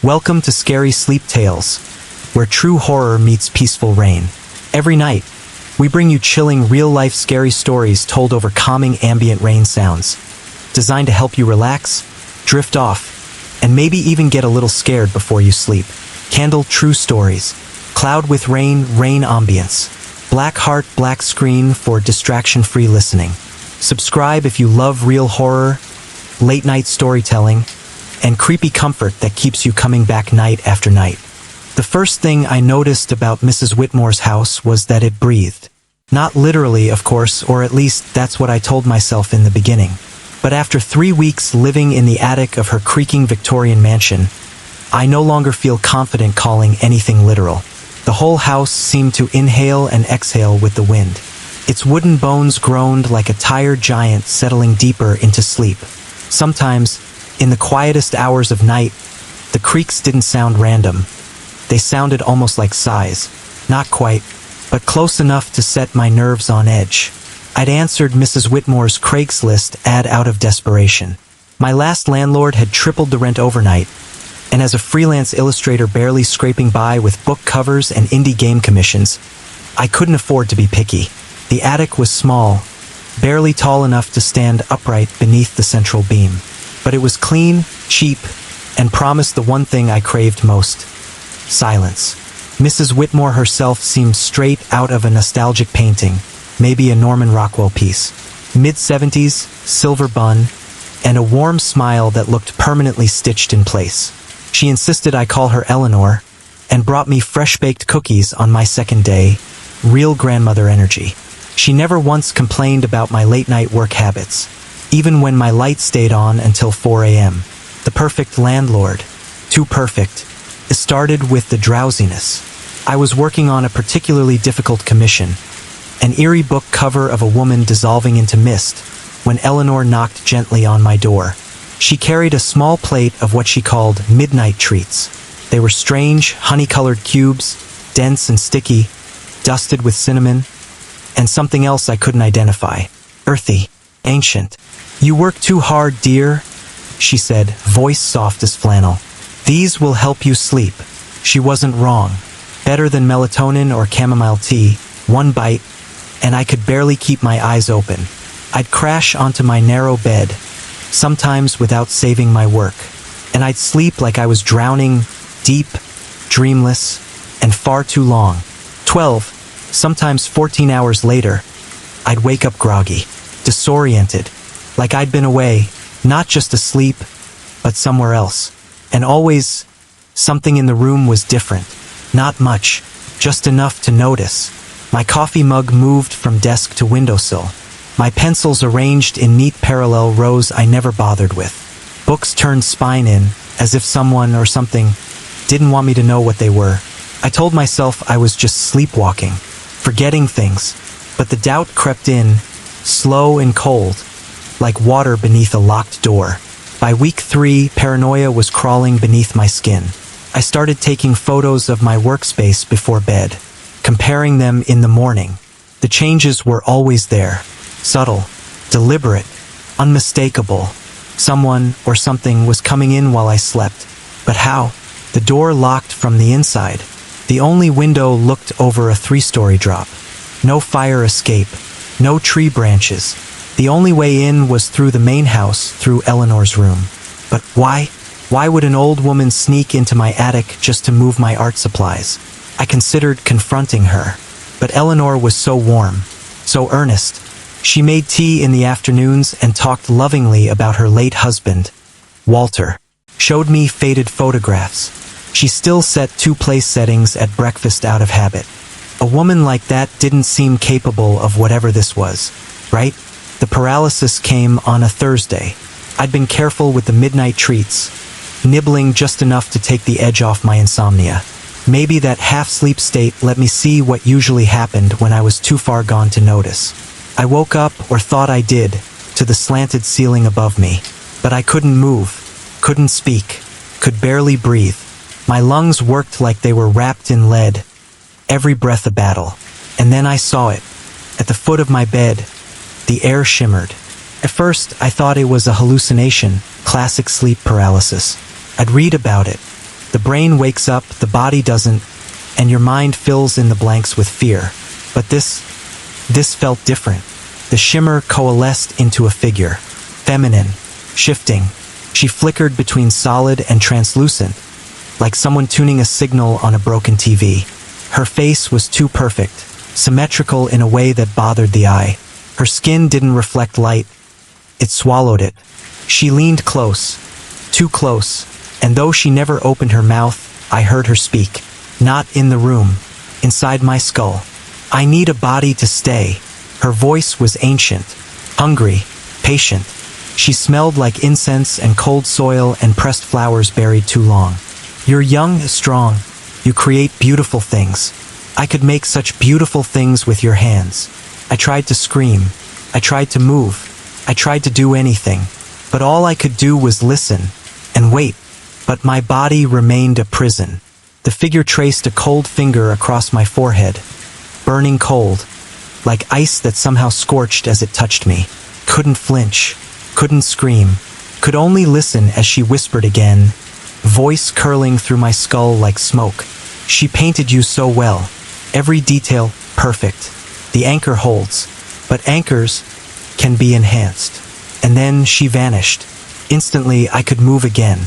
Welcome to Scary Sleep Tales, where true horror meets peaceful rain. Every night, we bring you chilling, real-life scary stories told over calming ambient rain sounds, designed to help you relax, drift off, and maybe even get a little scared before you sleep. Candle True Stories. Cloud with rain, rain ambience. Black heart, black screen for distraction-free listening. Subscribe if you love real horror, late-night storytelling, and creepy comfort that keeps you coming back night after night. The first thing I noticed about Mrs. Whitmore's house was that it breathed. Not literally, of course, or at least that's what I told myself in the beginning. But after 3 weeks living in the attic of her creaking Victorian mansion, I no longer feel confident calling anything literal. The whole house seemed to inhale and exhale with the wind. Its wooden bones groaned like a tired giant settling deeper into sleep. Sometimes, in the quietest hours of night, the creaks didn't sound random. They sounded almost like sighs. Not quite, but close enough to set my nerves on edge. I'd answered Mrs. Whitmore's Craigslist ad out of desperation. My last landlord had tripled the rent overnight, and as a freelance illustrator barely scraping by with book covers and indie game commissions, I couldn't afford to be picky. The attic was small, barely tall enough to stand upright beneath the central beam. But it was clean, cheap, and promised the one thing I craved most: silence. Mrs. Whitmore herself seemed straight out of a nostalgic painting, maybe a Norman Rockwell piece. Mid-70s, silver bun, and a warm smile that looked permanently stitched in place. She insisted I call her Eleanor, and brought me fresh-baked cookies on my second day. Real grandmother energy. She never once complained about my late-night work habits, even when my light stayed on until 4 a.m. The perfect landlord. Too perfect. It started with the drowsiness. I was working on a particularly difficult commission, an eerie book cover of a woman dissolving into mist, when Eleanor knocked gently on my door. She carried a small plate of what she called midnight treats. They were strange, honey-colored cubes, dense and sticky, dusted with cinnamon, and something else I couldn't identify. Earthy. Ancient. "You work too hard, dear," she said, voice soft as flannel. "These will help you sleep." She wasn't wrong. Better than melatonin or chamomile tea. One bite, and I could barely keep my eyes open. I'd crash onto my narrow bed, sometimes without saving my work, and I'd sleep like I was drowning, deep, dreamless, and far too long. 12, sometimes 14 hours later, I'd wake up groggy, disoriented, like I'd been away, not just asleep, but somewhere else. And always, something in the room was different. Not much, just enough to notice. My coffee mug moved from desk to windowsill. My pencils arranged in neat parallel rows I never bothered with. Books turned spine in, as if someone or something didn't want me to know what they were. I told myself I was just sleepwalking, forgetting things, but the doubt crept in, slow and cold, like water beneath a locked door. By week 3, paranoia was crawling beneath my skin. I started taking photos of my workspace before bed, comparing them in the morning. The changes were always there, subtle, deliberate, unmistakable. Someone or something was coming in while I slept. But how? The door locked from the inside. The only window looked over a 3-story drop. No fire escape, no tree branches. The only way in was through the main house, through Eleanor's room. But why? Why would an old woman sneak into my attic just to move my art supplies? I considered confronting her. But Eleanor was so warm, so earnest. She made tea in the afternoons and talked lovingly about her late husband, Walter. Showed me faded photographs. She still set 2 place settings at breakfast out of habit. A woman like that didn't seem capable of whatever this was, right? The paralysis came on a Thursday. I'd been careful with the midnight treats, nibbling just enough to take the edge off my insomnia. Maybe that half-sleep state let me see what usually happened when I was too far gone to notice. I woke up, or thought I did, to the slanted ceiling above me. But I couldn't move, couldn't speak, could barely breathe. My lungs worked like they were wrapped in lead, every breath a battle. And then I saw it. At the foot of my bed, the air shimmered. At first, I thought it was a hallucination, classic sleep paralysis. I'd read about it, The brain wakes up, the body doesn't, and your mind fills in the blanks with fear. But this felt different. The shimmer coalesced into a figure. Feminine. Shifting. She flickered between solid and translucent, like someone tuning a signal on a broken TV. Her face was too perfect, symmetrical in a way that bothered the eye. Her skin didn't reflect light. It swallowed it. She leaned close. Too close. And though she never opened her mouth, I heard her speak. Not in the room. Inside my skull. I need a body to stay. Her voice was ancient. Hungry. Patient. She smelled like incense and cold soil and pressed flowers buried too long. You're young, strong. You create beautiful things. I could make such beautiful things with your hands. I tried to scream. I tried to move. I tried to do anything. But all I could do was listen and wait. But my body remained a prison. The figure traced a cold finger across my forehead. Burning cold. Like ice that somehow scorched as it touched me. Couldn't flinch. Couldn't scream. Could only listen as she whispered again. Voice curling through my skull like smoke. She painted you so well. Every detail, perfect. The anchor holds. But anchors can be enhanced. And then she vanished. Instantly, I could move again.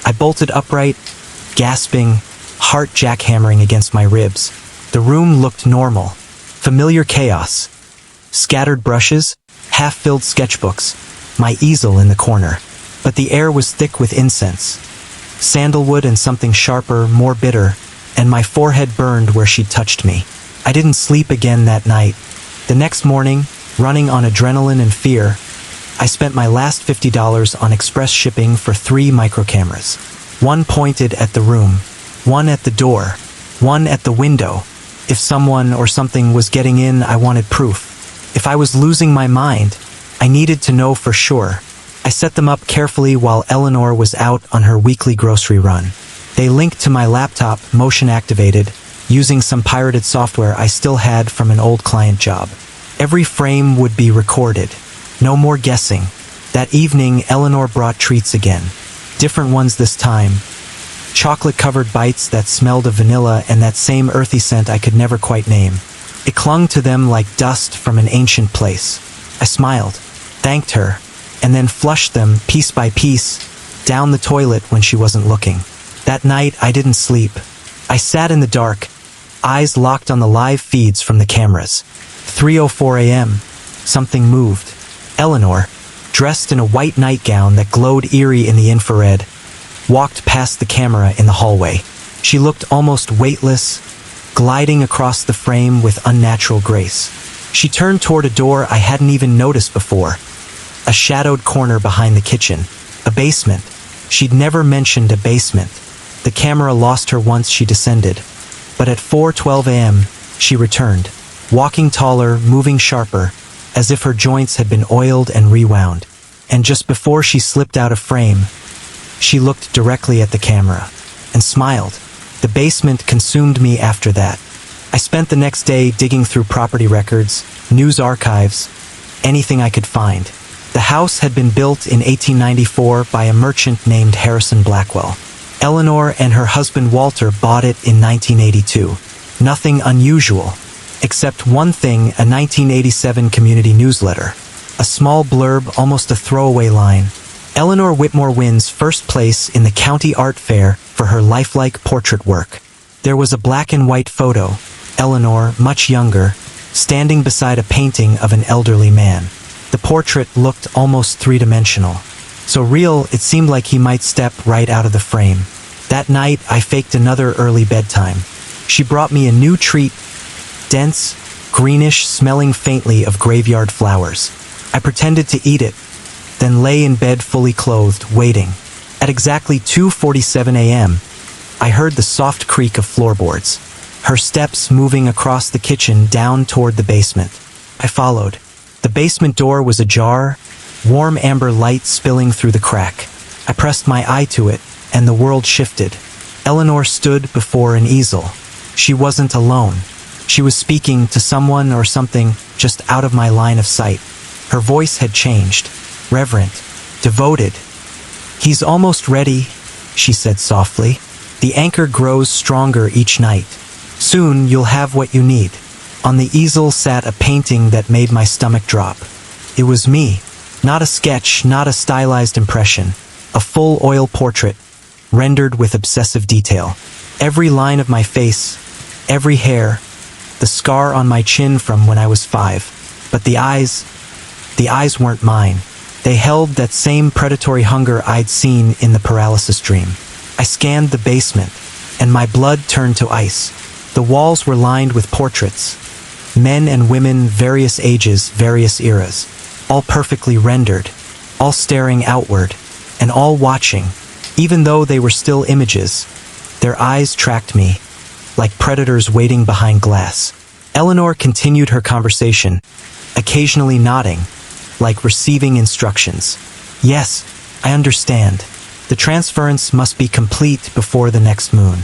I bolted upright, gasping, heart jackhammering against my ribs. The room looked normal. Familiar chaos. Scattered brushes, half-filled sketchbooks, my easel in the corner. But the air was thick with incense. Sandalwood and something sharper, more bitter, and my forehead burned where she touched me. I didn't sleep again that night. The next morning, running on adrenaline and fear, I spent my last $50 on express shipping for 3 microcameras. One pointed at the room, one at the door, one at the window. If someone or something was getting in, I wanted proof. If I was losing my mind, I needed to know for sure. I set them up carefully while Eleanor was out on her weekly grocery run. They linked to my laptop, motion activated, using some pirated software I still had from an old client job. Every frame would be recorded. No more guessing. That evening, Eleanor brought treats again. Different ones this time. Chocolate-covered bites that smelled of vanilla and that same earthy scent I could never quite name. It clung to them like dust from an ancient place. I smiled, thanked her, and then flushed them, piece by piece, down the toilet when she wasn't looking. That night, I didn't sleep. I sat in the dark, eyes locked on the live feeds from the cameras. 3:04 a.m. Something moved. Eleanor, dressed in a white nightgown that glowed eerie in the infrared, walked past the camera in the hallway. She looked almost weightless, gliding across the frame with unnatural grace. She turned toward a door I hadn't even noticed before. A shadowed corner behind the kitchen. A basement. She'd never mentioned a basement. The camera lost her once she descended. But at 4:12 a.m., she returned, walking taller, moving sharper, as if her joints had been oiled and rewound. And just before she slipped out of frame, she looked directly at the camera and smiled. The basement consumed me after that. I spent the next day digging through property records, news archives, anything I could find. The house had been built in 1894 by a merchant named Harrison Blackwell. Eleanor and her husband Walter bought it in 1982. Nothing unusual, except one thing: a 1987 community newsletter. A small blurb, almost a throwaway line. Eleanor Whitmore wins first place in the county art fair for her lifelike portrait work. There was a black and white photo, Eleanor, much younger, standing beside a painting of an elderly man. The portrait looked almost three-dimensional. So real, it seemed like he might step right out of the frame. That night, I faked another early bedtime. She brought me a new treat, dense, greenish, smelling faintly of graveyard flowers. I pretended to eat it, then lay in bed fully clothed, waiting. At exactly 2:47 a.m., I heard the soft creak of floorboards, her steps moving across the kitchen down toward the basement. I followed. The basement door was ajar, warm amber light spilling through the crack. I pressed my eye to it, and the world shifted. Eleanor stood before an easel. She wasn't alone. She was speaking to someone or something just out of my line of sight. Her voice had changed. Reverent. Devoted. "He's almost ready," she said softly. The anchor grows stronger each night. Soon you'll have what you need. On the easel sat a painting that made my stomach drop. It was me. Not a sketch, not a stylized impression. A full oil portrait, rendered with obsessive detail. Every line of my face, every hair, the scar on my chin from when I was 5. But the eyes weren't mine. They held that same predatory hunger I'd seen in the paralysis dream. I scanned the basement, and my blood turned to ice. The walls were lined with portraits. Men and women, various ages, various eras. All perfectly rendered, all staring outward, and all watching. Even though they were still images, their eyes tracked me, like predators waiting behind glass. Eleanor continued her conversation, occasionally nodding, like receiving instructions. Yes, I understand. The transference must be complete before the next moon.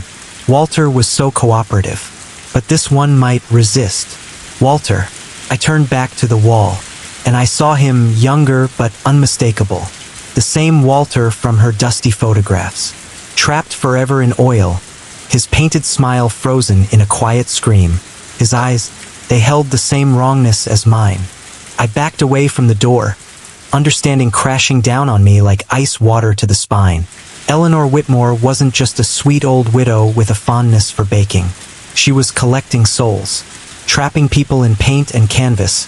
Walter was so cooperative, but this one might resist. Walter. I turned back to the wall, and I saw him younger but unmistakable. The same Walter from her dusty photographs. Trapped forever in oil, his painted smile frozen in a quiet scream. His eyes, they held the same wrongness as mine. I backed away from the door, understanding crashing down on me like ice water to the spine. Eleanor Whitmore wasn't just a sweet old widow with a fondness for baking. She was collecting souls, trapping people in paint and canvas,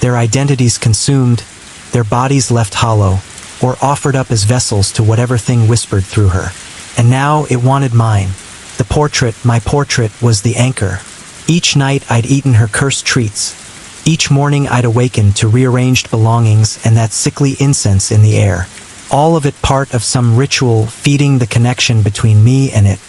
their identities consumed, their bodies left hollow, or offered up as vessels to whatever thing whispered through her. And now it wanted mine. The portrait, my portrait, was the anchor. Each night I'd eaten her cursed treats. Each morning I'd awakened to rearranged belongings and that sickly incense in the air. All of it part of some ritual feeding the connection between me and it.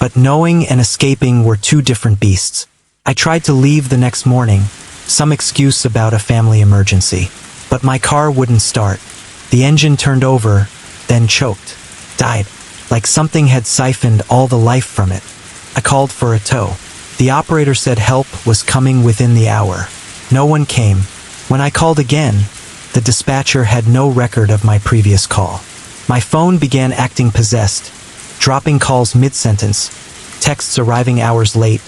But knowing and escaping were two different beasts. I tried to leave the next morning, some excuse about a family emergency. But my car wouldn't start. The engine turned over, then choked, died, like something had siphoned all the life from it. I called for a tow. The operator said help was coming within the hour. No one came. When I called again, the dispatcher had no record of my previous call. My phone began acting possessed, dropping calls mid-sentence, texts arriving hours late,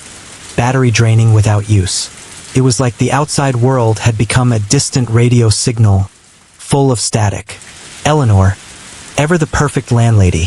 battery draining without use. It was like the outside world had become a distant radio signal, full of static. Eleanor, ever the perfect landlady,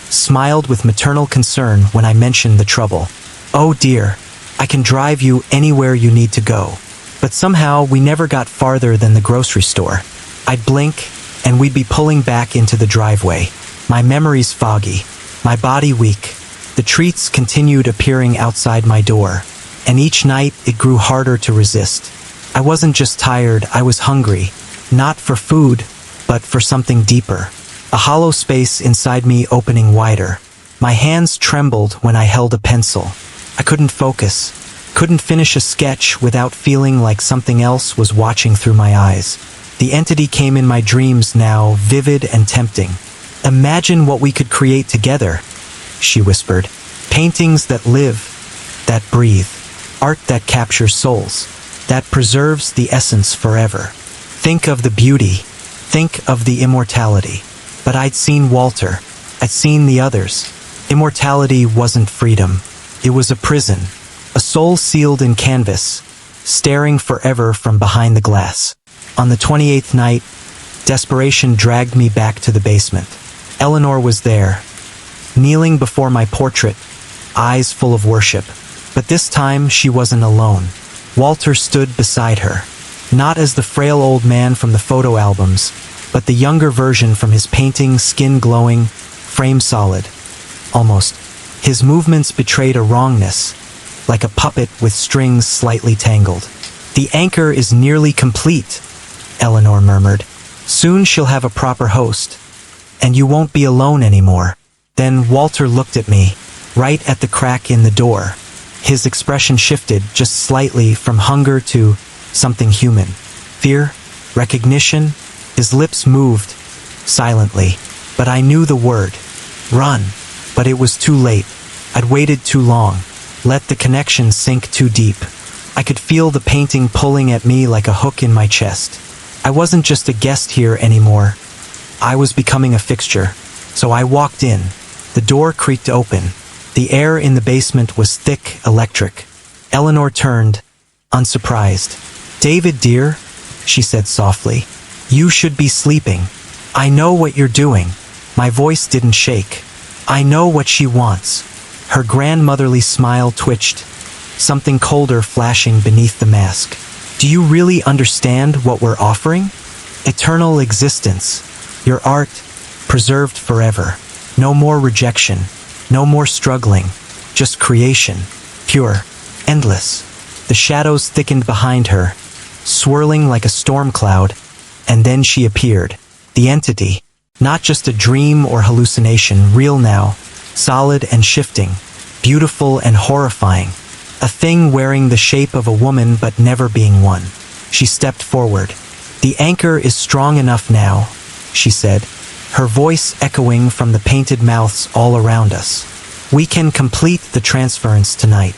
smiled with maternal concern when I mentioned the trouble. Oh dear, I can drive you anywhere you need to go. But somehow we never got farther than the grocery store. I'd blink, and we'd be pulling back into the driveway. My memories foggy, my body weak. The treats continued appearing outside my door, and each night it grew harder to resist. I wasn't just tired, I was hungry. Not for food, but for something deeper. A hollow space inside me opening wider. My hands trembled when I held a pencil. I couldn't focus. Couldn't finish a sketch without feeling like something else was watching through my eyes. The entity came in my dreams now, vivid and tempting. Imagine what we could create together, she whispered. Paintings that live, that breathe. Art that captures souls, that preserves the essence forever. Think of the beauty. Think of the immortality. But I'd seen Walter. I'd seen the others. Immortality wasn't freedom. It was a prison. A soul sealed in canvas, staring forever from behind the glass. On the 28th night, desperation dragged me back to the basement. Eleanor was there, kneeling before my portrait, eyes full of worship. But this time she wasn't alone. Walter stood beside her, not as the frail old man from the photo albums, but the younger version from his painting, skin glowing, frame solid. Almost. His movements betrayed a wrongness, like a puppet with strings slightly tangled. The anchor is nearly complete, Eleanor murmured. Soon she'll have a proper host, and you won't be alone anymore. Then Walter looked at me, right at the crack in the door. His expression shifted just slightly from hunger to something human. Fear? Recognition? His lips moved, silently, but I knew the word. Run. But it was too late. I'd waited too long. Let the connection sink too deep. I could feel the painting pulling at me like a hook in my chest. I wasn't just a guest here anymore. I was becoming a fixture. So I walked in. The door creaked open, The air in the basement was thick, electric. Eleanor turned, unsurprised. "David, dear," she said softly, "you should be sleeping. I know what you're doing." My voice didn't shake. "I know what she wants." Her grandmotherly smile twitched, something colder flashing beneath the mask. "Do you really understand what we're offering? Eternal existence. Your art, preserved forever. No more rejection. No more struggling. Just creation. Pure. Endless." The shadows thickened behind her, swirling like a storm cloud, and then she appeared. The entity. Not just a dream or hallucination, real now, solid and shifting, beautiful and horrifying. A thing wearing the shape of a woman but never being one. She stepped forward. "The anchor is strong enough now," she said, her voice echoing from the painted mouths all around us. "We can complete the transference tonight."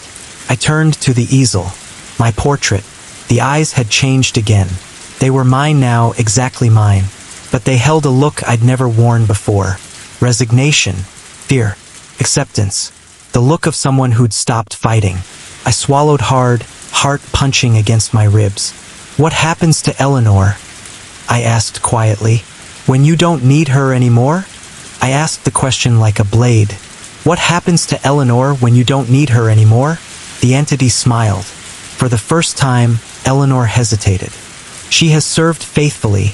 I turned to the easel. My portrait. The eyes had changed again. They were mine now, exactly mine. But they held a look I'd never worn before. Resignation, fear, acceptance. The look of someone who'd stopped fighting. I swallowed hard, heart punching against my ribs. "What happens to Eleanor?" I asked quietly. "When you don't need her anymore?" I asked the question like a blade. "What happens to Eleanor when you don't need her anymore?" The entity smiled. For the first time, Eleanor hesitated. "She has served faithfully,"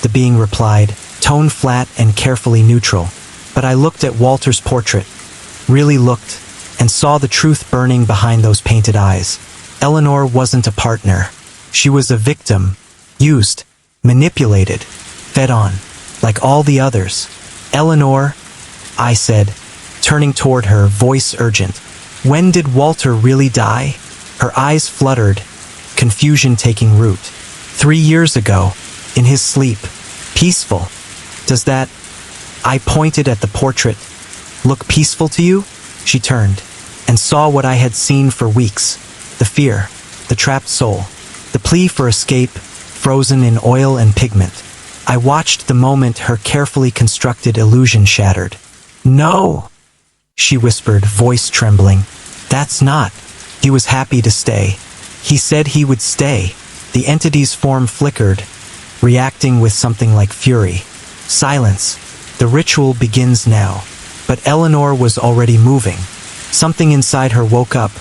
the being replied, tone flat and carefully neutral. But I looked at Walter's portrait, really looked, and saw the truth burning behind those painted eyes. Eleanor wasn't a partner. She was a victim, used, manipulated, fed on, like all the others. "Eleanor," I said, turning toward her, voice urgent. "When did Walter really die?" Her eyes fluttered, confusion taking root. 3 years ago, in his sleep. Peaceful. Does that," I pointed at the portrait, "look peaceful to you?" She turned, and saw what I had seen for weeks. The fear, the trapped soul, the plea for escape, frozen in oil and pigment. I watched the moment her carefully constructed illusion shattered. "No," she whispered, voice trembling. "That's not." He was happy to stay. He said he would stay. The entity's form flickered, reacting with something like fury. Silence. The ritual begins now. But Eleanor was already moving. Something inside her woke up.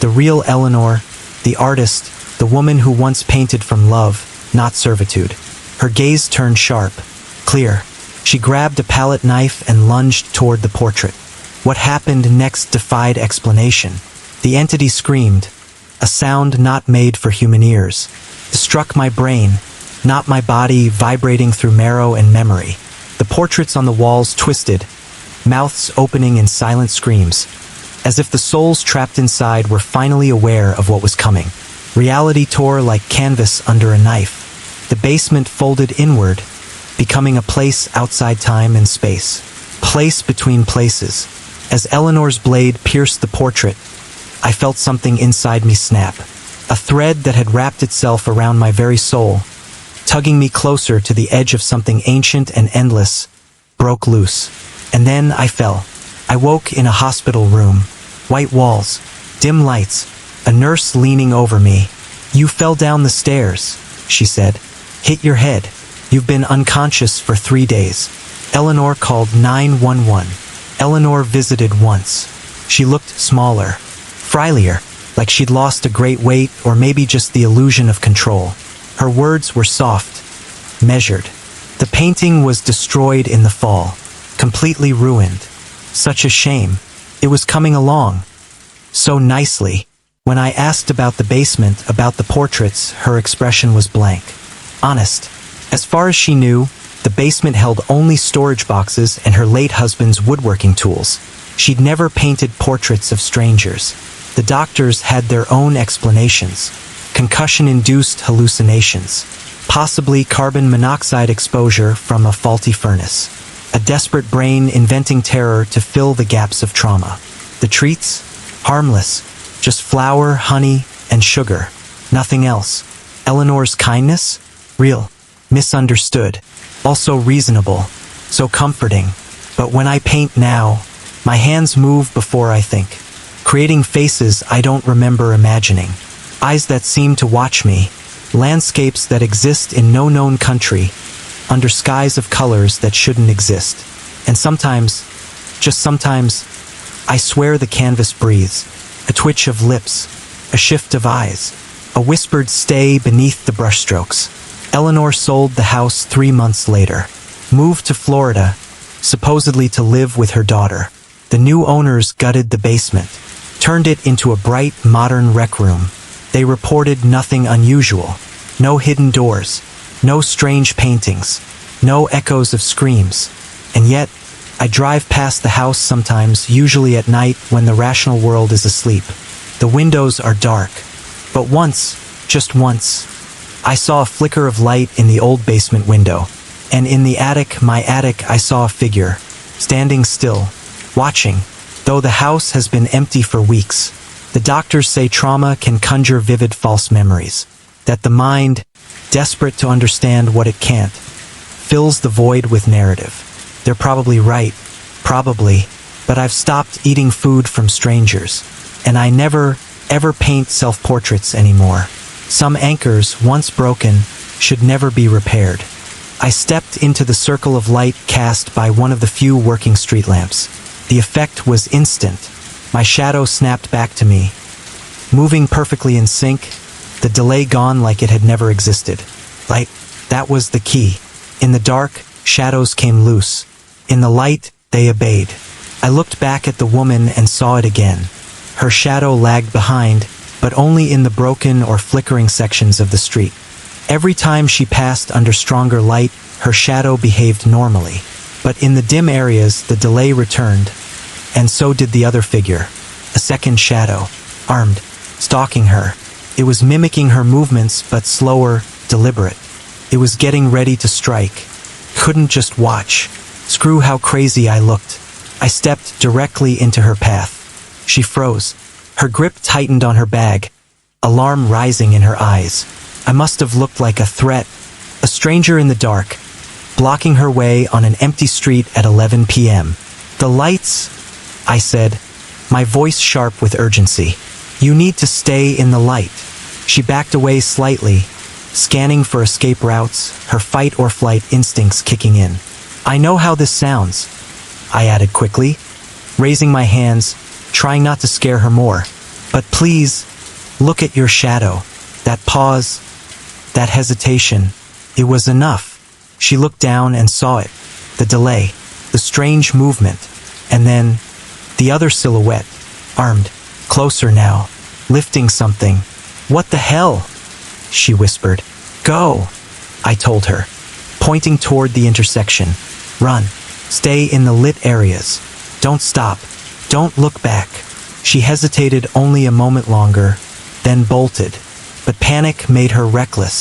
The real Eleanor, the artist, the woman who once painted from love, not servitude. Her gaze turned sharp, clear. She grabbed a palette knife and lunged toward the portrait. What happened next defied explanation. The entity screamed, a sound not made for human ears. It struck my brain, not my body, vibrating through marrow and memory. The portraits on the walls twisted, mouths opening in silent screams, as if the souls trapped inside were finally aware of what was coming. Reality tore like canvas under a knife. The basement folded inward, becoming a place outside time and space. Place between places. As Eleanor's blade pierced the portrait, I felt something inside me snap. A thread that had wrapped itself around my very soul, tugging me closer to the edge of something ancient and endless, broke loose. And then I fell. I woke in a hospital room. White walls, dim lights, a nurse leaning over me. "You fell down the stairs," she said. "Hit your head. You've been unconscious for 3 days." Eleanor called 911. Eleanor visited once. She looked smaller, frilier, like she'd lost a great weight or maybe just the illusion of control. Her words were soft, measured. The painting was destroyed in the fall, completely ruined. Such a shame. It was coming along so nicely. When I asked about the basement, about the portraits, her expression was blank. Honest. As far as she knew, the basement held only storage boxes and her late husband's woodworking tools. She'd never painted portraits of strangers. The doctors had their own explanations. Concussion-induced hallucinations. Possibly carbon monoxide exposure from a faulty furnace. A desperate brain inventing terror to fill the gaps of trauma. The treats? Harmless. Just flour, honey, and sugar. Nothing else. Eleanor's kindness? Real. Misunderstood. Also reasonable. So comforting. But when I paint now, My hands move before I think, creating faces I don't remember imagining. Eyes that seem to watch me, landscapes that exist in no known country, under skies of colors that shouldn't exist. And sometimes, just sometimes, I swear the canvas breathes, a twitch of lips, a shift of eyes, a whispered stay beneath the brushstrokes. Eleanor sold the house 3 months later, moved to Florida, supposedly to live with her daughter. The new owners gutted the basement, turned it into a bright, modern rec room. They reported nothing unusual. No hidden doors, no strange paintings, no echoes of screams. And yet, I drive past the house sometimes, usually at night when the rational world is asleep. The windows are dark. But once, just once, I saw a flicker of light in the old basement window. And in the attic, my attic, I saw a figure, standing still, watching, though the house has been empty for weeks. The doctors say trauma can conjure vivid false memories, that the mind, desperate to understand what it can't, fills the void with narrative. They're probably right, probably, but I've stopped eating food from strangers, and I never, ever paint self-portraits anymore. Some anchors, once broken, should never be repaired. I stepped into the circle of light cast by one of the few working street lamps. The effect was instant. My shadow snapped back to me, moving perfectly in sync, the delay gone like it had never existed. Light, that was the key. In the dark, shadows came loose. In the light, they obeyed. I looked back at the woman and saw it again. Her shadow lagged behind, but only in the broken or flickering sections of the street. Every time she passed under stronger light, her shadow behaved normally. But in the dim areas, the delay returned, and so did the other figure. A second shadow, armed, stalking her. It was mimicking her movements, but slower, deliberate. It was getting ready to strike. Couldn't just watch. Screw how crazy I looked. I stepped directly into her path. She froze. Her grip tightened on her bag, alarm rising in her eyes. I must have looked like a threat, a stranger in the dark, blocking her way on an empty street at 11 p.m. "The lights," I said, my voice sharp with urgency. "You need to stay in the light." She backed away slightly, scanning for escape routes, her fight or flight instincts kicking in. "I know how this sounds," I added quickly, raising my hands, trying not to scare her more. "But please, look at your shadow." That pause, that hesitation, it was enough. She looked down and saw it. The delay, the strange movement, and then the other silhouette, armed, closer now, lifting something. "What the hell?" she whispered. "Go," I told her, pointing toward the intersection. "Run. Stay in the lit areas. Don't stop. Don't look back." She hesitated only a moment longer, then bolted. But panic made her reckless.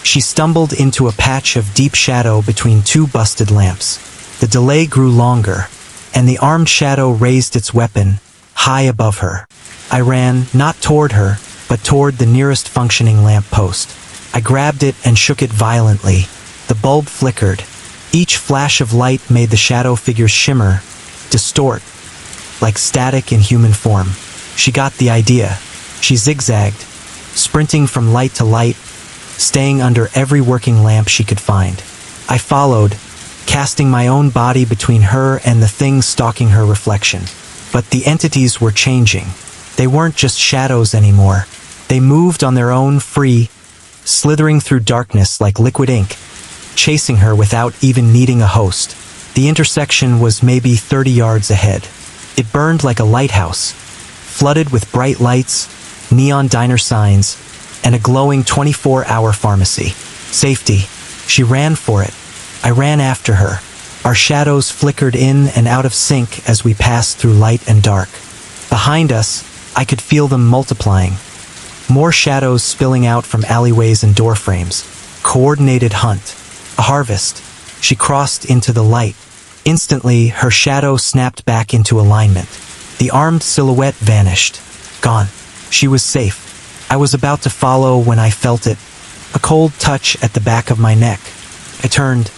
She stumbled into a patch of deep shadow between two busted lamps. The delay grew longer, and the armed shadow raised its weapon, high above her. I ran, not toward her, but toward the nearest functioning lamp post. I grabbed it and shook it violently. The bulb flickered. Each flash of light made the shadow figures shimmer, distort, like static in human form. She got the idea. She zigzagged, sprinting from light to light, staying under every working lamp she could find. I followed, casting my own body between her and the thing stalking her reflection. But the entities were changing. They weren't just shadows anymore. They moved on their own, free, slithering through darkness like liquid ink, chasing her without even needing a host. The intersection was maybe 30 yards ahead. It burned like a lighthouse, flooded with bright lights, neon diner signs, and a glowing 24-hour pharmacy. Safety. She ran for it. I ran after her. Our shadows flickered in and out of sync as we passed through light and dark. Behind us, I could feel them multiplying. More shadows spilling out from alleyways and doorframes. Coordinated hunt. A harvest. She crossed into the light. Instantly, her shadow snapped back into alignment. The armed silhouette vanished. Gone. She was safe. I was about to follow when I felt it. A cold touch at the back of my neck. I turned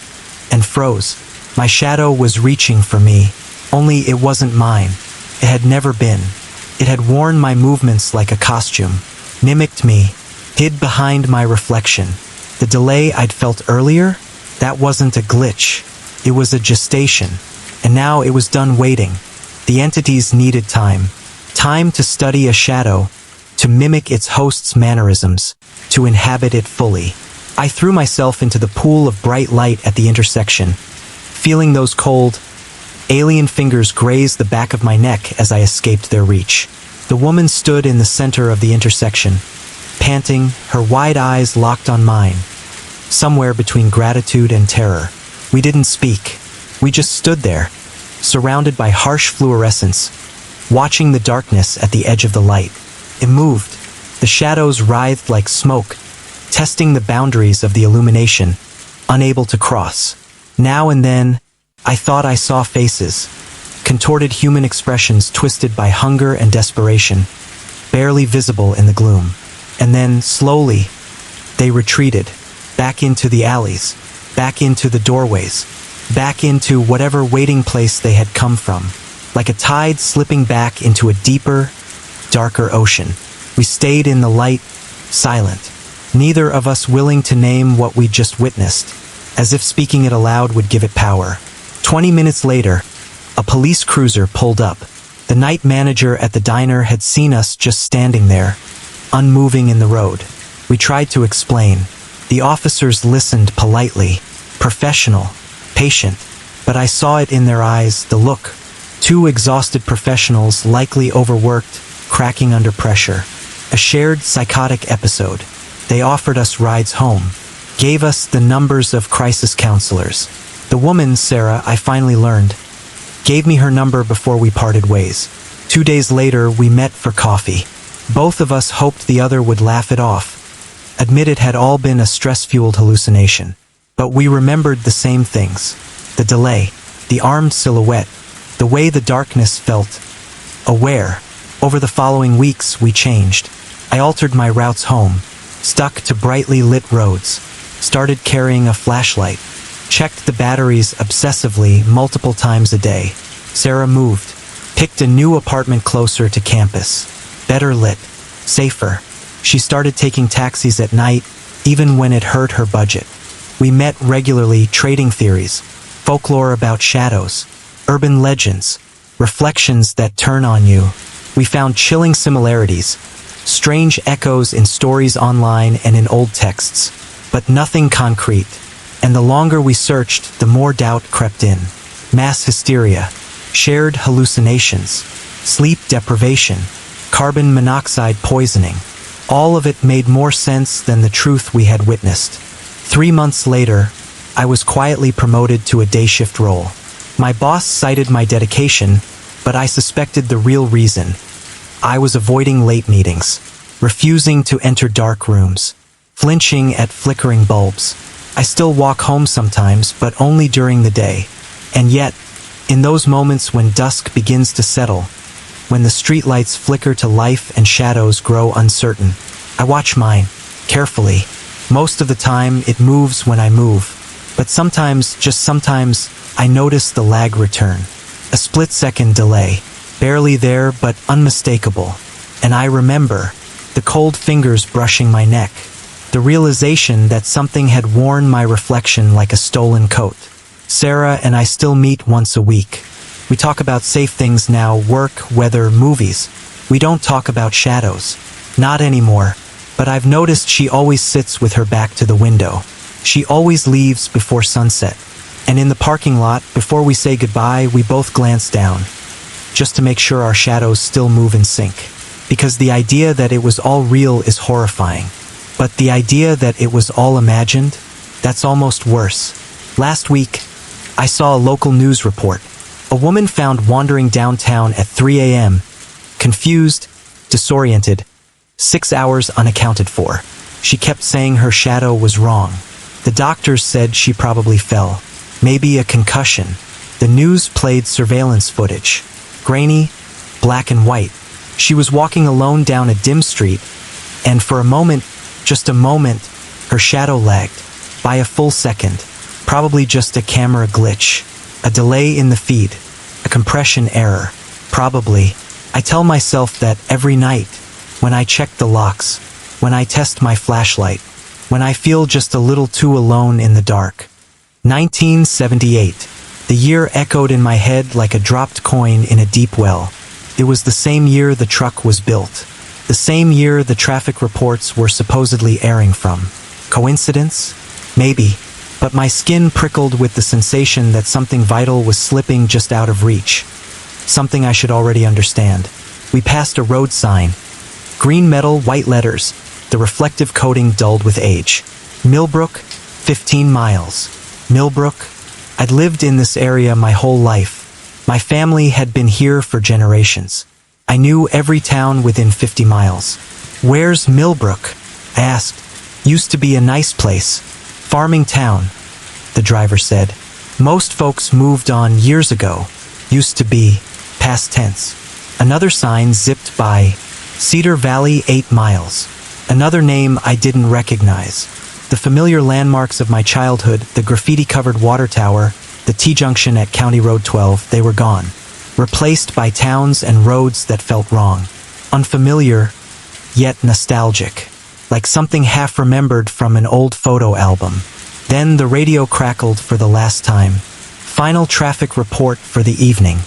and froze. My shadow was reaching for me, Only it wasn't mine. It had never been. It had worn my movements like a costume, mimicked me, hid behind my reflection. The delay I'd felt earlier? That wasn't a glitch. It was a gestation. And now it was done waiting. The entities needed time. Time to study a shadow, to mimic its host's mannerisms, to inhabit it fully. I threw myself into the pool of bright light at the intersection, feeling those cold, alien fingers graze the back of my neck as I escaped their reach. The woman stood in the center of the intersection, panting, her wide eyes locked on mine, somewhere between gratitude and terror. We didn't speak. We just stood there, surrounded by harsh fluorescence, watching the darkness at the edge of the light. It moved. The shadows writhed like smoke, testing the boundaries of the illumination, unable to cross. Now and then, I thought I saw faces, contorted human expressions twisted by hunger and desperation, barely visible in the gloom. And then, slowly, they retreated, back into the alleys, back into the doorways, back into whatever waiting place they had come from, like a tide slipping back into a deeper, darker ocean. We stayed in the light, silent, neither of us willing to name what we'd just witnessed, as if speaking it aloud would give it power. 20 minutes later, a police cruiser pulled up. The night manager at the diner had seen us just standing there, unmoving in the road. We tried to explain. The officers listened politely, professional, patient, but I saw it in their eyes, the look. Two exhausted professionals, likely overworked, cracking under pressure. A shared psychotic episode. They offered us rides home, gave us the numbers of crisis counselors. The woman, Sarah, I finally learned, gave me her number before we parted ways. 2 days later, we met for coffee. Both of us hoped the other would laugh it off, admit it had all been a stress-fueled hallucination. But we remembered the same things. The delay, the armed silhouette, the way the darkness felt. Aware. Over the following weeks, we changed. I altered my routes home, stuck to brightly lit roads, started carrying a flashlight, checked the batteries obsessively multiple times a day. Sarah moved, picked a new apartment closer to campus, better lit, safer. She started taking taxis at night, even when it hurt her budget. We met regularly, trading theories, folklore about shadows, urban legends, reflections that turn on you. We found chilling similarities, strange echoes in stories online and in old texts, but nothing concrete. And the longer we searched, the more doubt crept in. Mass hysteria, shared hallucinations, sleep deprivation, carbon monoxide poisoning. All of it made more sense than the truth we had witnessed. 3 months later, I was quietly promoted to a day shift role. My boss cited my dedication, but I suspected the real reason. I was avoiding late meetings, refusing to enter dark rooms, flinching at flickering bulbs. I still walk home sometimes, but only during the day. And yet, in those moments when dusk begins to settle, when the streetlights flicker to life and shadows grow uncertain, I watch mine, carefully. Most of the time, it moves when I move. But sometimes, just sometimes, I notice the lag return. A split-second delay, barely there but unmistakable. And I remember, the cold fingers brushing my neck, the realization that something had worn my reflection like a stolen coat. Sarah and I still meet once a week. We talk about safe things now, work, weather, movies. We don't talk about shadows. Not anymore. But I've noticed she always sits with her back to the window. She always leaves before sunset. And in the parking lot, before we say goodbye, we both glance down, just to make sure our shadows still move in sync. Because the idea that it was all real is horrifying. But the idea that it was all imagined, that's almost worse. Last week, I saw a local news report. A woman found wandering downtown at 3 a.m., confused, disoriented, 6 hours unaccounted for. She kept saying her shadow was wrong. The doctors said she probably fell. Maybe a concussion. The news played surveillance footage. Grainy, black and white. She was walking alone down a dim street, and for a moment, just a moment, her shadow lagged. By a full second. Probably just a camera glitch. A delay in the feed. A A compression error. Probably. I tell myself that every night, when I check the locks, when I test my flashlight, when I feel just a little too alone in the dark. 1978. The year echoed in my head like a dropped coin in a deep well. It was the same year the truck was built. The same year the traffic reports were supposedly airing from. Coincidence? Maybe. But my skin prickled with the sensation that something vital was slipping just out of reach. Something I should already understand. We passed a road sign. Green metal, white letters. The reflective coating dulled with age. Millbrook, 15 miles. Millbrook? I'd lived in this area my whole life. My family had been here for generations. I knew every town within 50 miles. Where's Millbrook? I asked. Used to be a nice place. Farming town, the driver said. Most folks moved on years ago. Used to be, past tense. Another sign zipped by. Cedar Valley, 8 miles. Another name I didn't recognize. The familiar landmarks of my childhood, the graffiti-covered water tower, the T-junction at County Road 12, they were gone. Replaced by towns and roads that felt wrong. Unfamiliar, yet nostalgic. Like something half-remembered from an old photo album. Then the radio crackled for the last time. Final traffic report for the evening.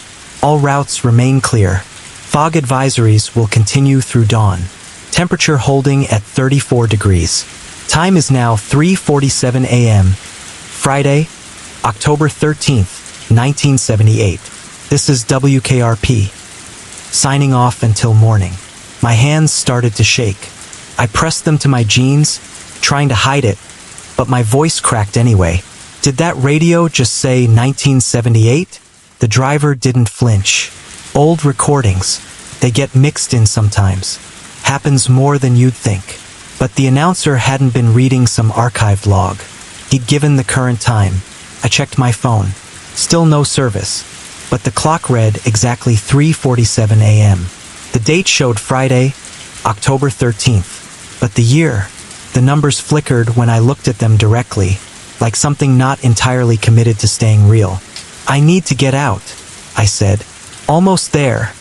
All routes remain clear. Fog advisories will continue through dawn. Temperature holding at 34 degrees. Time is now 3:47 a.m. Friday, October 13th, 1978. This is WKRP. Signing off until morning. My hands started to shake. I pressed them to my jeans, trying to hide it, but my voice cracked anyway. Did that radio just say 1978? The driver didn't flinch. Old recordings. They get mixed in sometimes. Happens more than you'd think. But the announcer hadn't been reading some archived log. He'd given the current time. I checked my phone. Still no service. But the clock read exactly 3:47 a.m. The date showed Friday, October 13th. But the year, the numbers flickered when I looked at them directly, like something not entirely committed to staying real. I need to get out, I said. Almost there,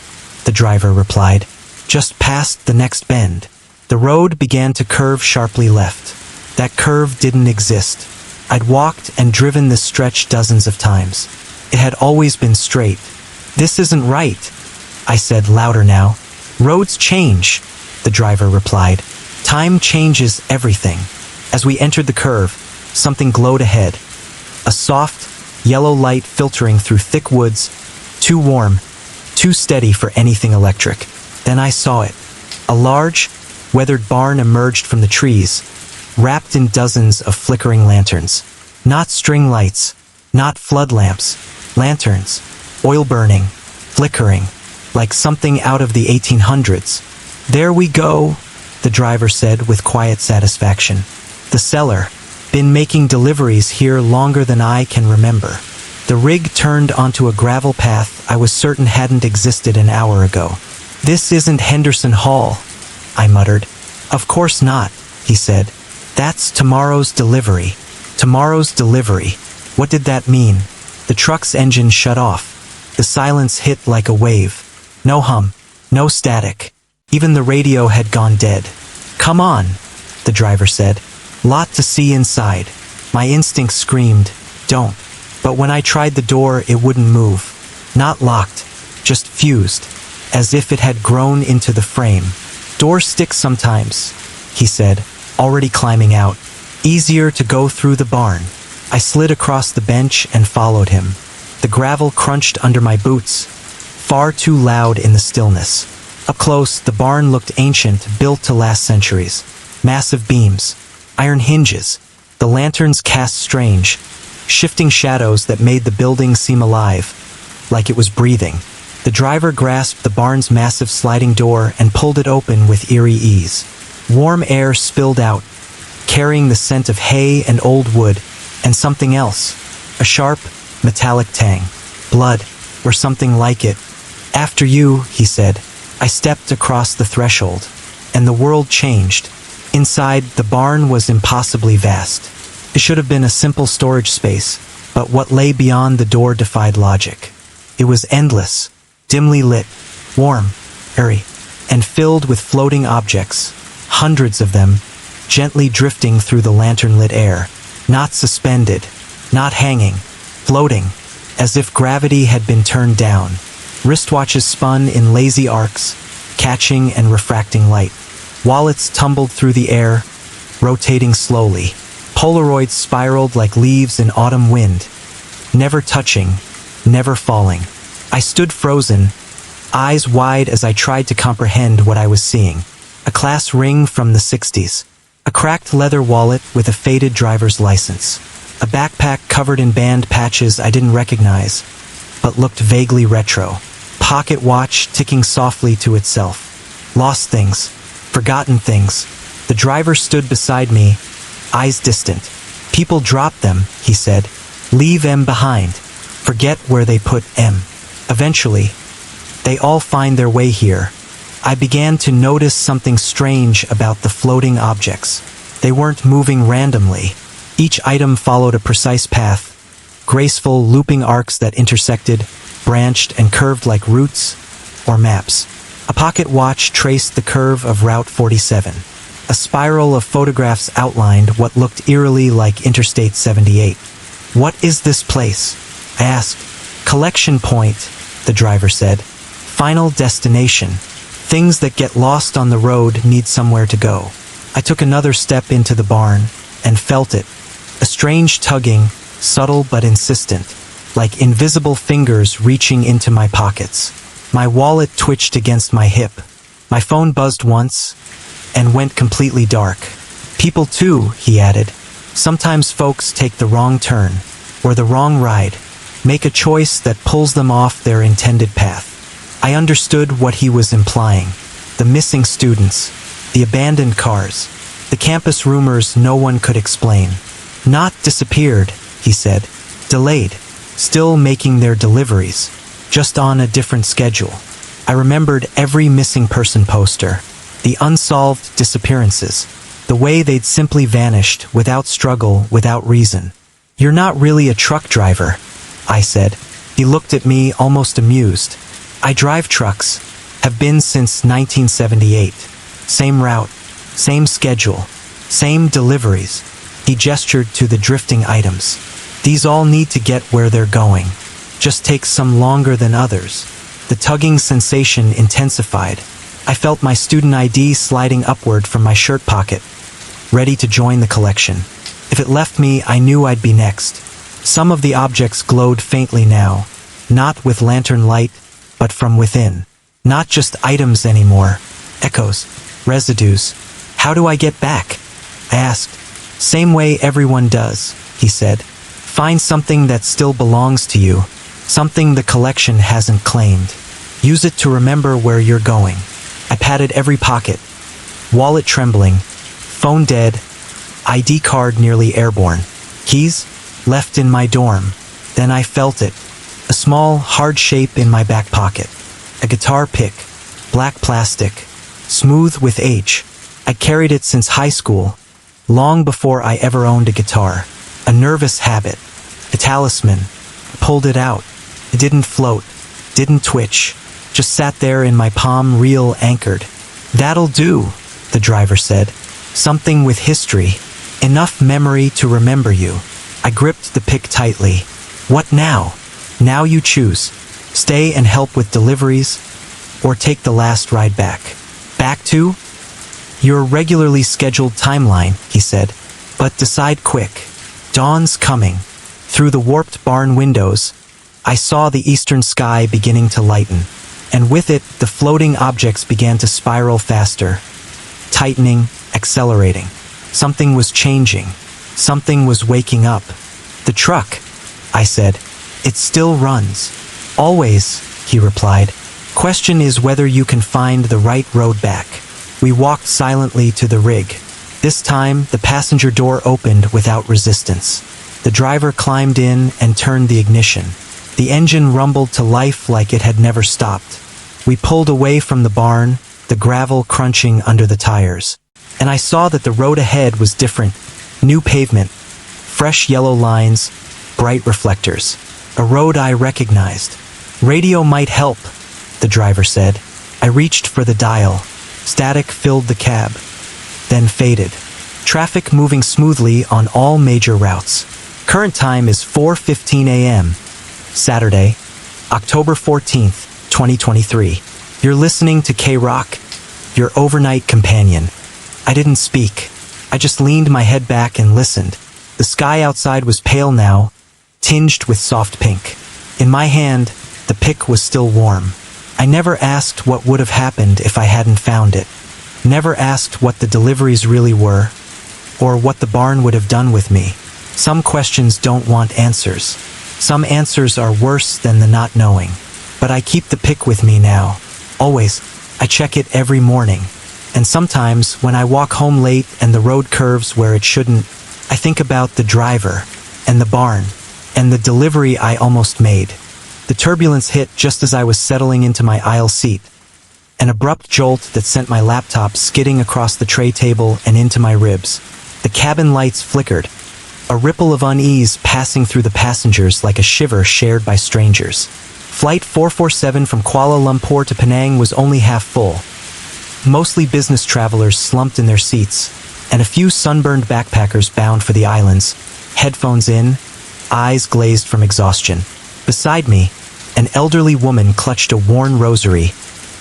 the driver replied. Just past the next bend. The road began to curve sharply left. That curve didn't exist. I'd walked and driven this stretch dozens of times. It had always been straight. This isn't right, I said louder now. Roads change, the driver replied. Time changes everything. As we entered the curve, something glowed ahead. A soft, yellow light filtering through thick woods, too warm, too steady for anything electric. Then I saw it. A large, weathered barn emerged from the trees, wrapped in dozens of flickering lanterns. Not string lights, not flood lamps, lanterns, oil burning, flickering, like something out of the 1800s. There we go, the driver said with quiet satisfaction. The seller. Been making deliveries here longer than I can remember. The rig turned onto a gravel path I was certain hadn't existed an hour ago. This isn't Henderson Hall, I muttered. Of course not, he said. That's tomorrow's delivery. Tomorrow's delivery. What did that mean? The truck's engine shut off. The silence hit like a wave. No hum. No static. Even the radio had gone dead. Come on, the driver said. Lot to see inside. My instinct screamed, don't. But when I tried the door, it wouldn't move. Not locked, just fused, as if it had grown into the frame. Doors stick sometimes, he said, already climbing out. Easier to go through the barn. I slid across the bench and followed him. The gravel crunched under my boots, far too loud in the stillness. Up close, the barn looked ancient, built to last centuries. Massive beams, iron hinges. The lanterns cast strange, shifting shadows that made the building seem alive, like it was breathing. The driver grasped the barn's massive sliding door and pulled it open with eerie ease. Warm air spilled out, carrying the scent of hay and old wood, and something else. A sharp, metallic tang. Blood, or something like it. After you, he said. I stepped across the threshold, and the world changed. Inside, the barn was impossibly vast. It should have been a simple storage space, but what lay beyond the door defied logic. It was endless, dimly lit, warm, airy, and filled with floating objects, hundreds of them, gently drifting through the lantern-lit air, not suspended, not hanging, floating, as if gravity had been turned down. Wristwatches spun in lazy arcs, catching and refracting light. Wallets tumbled through the air, rotating slowly. Polaroids spiraled like leaves in autumn wind, never touching, never falling. I stood frozen, eyes wide as I tried to comprehend what I was seeing. A class ring from the 60s. A cracked leather wallet with a faded driver's license. A backpack covered in band patches I didn't recognize, but looked vaguely retro. Pocket watch ticking softly to itself. Lost things. Forgotten things. The driver stood beside me, eyes distant. People drop them, he said. Leave M behind. Forget where they put M. Eventually, they all find their way here. I began to notice something strange about the floating objects. They weren't moving randomly. Each item followed a precise path, graceful looping arcs that intersected, branched and curved like roots or maps. A pocket watch traced the curve of Route 47. A spiral of photographs outlined what looked eerily like Interstate 78. What is this place? I asked. Collection point, the driver said. Final destination. Things that get lost on the road need somewhere to go. I took another step into the barn and felt it. A strange tugging, subtle but insistent, like invisible fingers reaching into my pockets. My wallet twitched against my hip. My phone buzzed once and went completely dark. People too, he added. Sometimes folks take the wrong turn or the wrong ride, make a choice that pulls them off their intended path. I understood what he was implying. The missing students, the abandoned cars, the campus rumors no one could explain. Not disappeared, he said. Delayed, still making their deliveries, just on a different schedule. I remembered every missing person poster, the unsolved disappearances, the way they'd simply vanished without struggle, without reason. You're not really a truck driver, I said. He looked at me almost amused. I drive trucks, have been since 1978. Same route, same schedule, same deliveries. He gestured to the drifting items. These all need to get where they're going. Just takes some longer than others. The tugging sensation intensified. I felt my student ID sliding upward from my shirt pocket, ready to join the collection. If it left me, I knew I'd be next. Some of the objects glowed faintly now, not with lantern light, but from within. Not just items anymore. Echoes. Residues. How do I get back? I asked. Same way everyone does, he said. Find something that still belongs to you. Something the collection hasn't claimed. Use it to remember where you're going. I patted every pocket. Wallet trembling. Phone dead. ID card nearly airborne. Keys? Left in my dorm. Then I felt it. A small, hard shape in my back pocket. A guitar pick. Black plastic. Smooth with age. I carried it since high school, long before I ever owned a guitar. A nervous habit. A talisman. I pulled it out. It didn't float. Didn't twitch. Just sat there in my palm, real, anchored. That'll do, the driver said. Something with history. Enough memory to remember you. I gripped the pick tightly. What now? Now you choose. Stay and help with deliveries, or take the last ride back. Back to? Your regularly scheduled timeline, he said. But decide quick. Dawn's coming. Through the warped barn windows, I saw the eastern sky beginning to lighten, and with it, the floating objects began to spiral faster, tightening, accelerating. Something was changing. Something was waking up. The truck, I said. It still runs. Always, he replied. Question is whether you can find the right road back. We walked silently to the rig. This time, the passenger door opened without resistance. The driver climbed in and turned the ignition. The engine rumbled to life like it had never stopped. We pulled away from the barn, the gravel crunching under the tires. And I saw that the road ahead was different. New pavement, fresh yellow lines, bright reflectors. A road I recognized. Radio might help, the driver said. I reached for the dial. Static filled the cab, then faded. Traffic moving smoothly on all major routes. Current time is 4:15 a.m. Saturday, October 14th, 2023. You're listening to K-Rock, your overnight companion. I didn't speak. I just leaned my head back and listened. The sky outside was pale now, tinged with soft pink. In my hand, the pick was still warm. I never asked what would have happened if I hadn't found it. Never asked what the deliveries really were, or what the barn would have done with me. Some questions don't want answers. Some answers are worse than the not knowing. But I keep the pick with me now. Always. I check it every morning. And sometimes, when I walk home late and the road curves where it shouldn't, I think about the driver, and the barn, and the delivery I almost made. The turbulence hit just as I was settling into my aisle seat. An abrupt jolt that sent my laptop skidding across the tray table and into my ribs. The cabin lights flickered, a ripple of unease passing through the passengers like a shiver shared by strangers. Flight 447 from Kuala Lumpur to Penang was only half full. Mostly business travelers slumped in their seats, and a few sunburned backpackers bound for the islands, headphones in, eyes glazed from exhaustion. Beside me, an elderly woman clutched a worn rosary,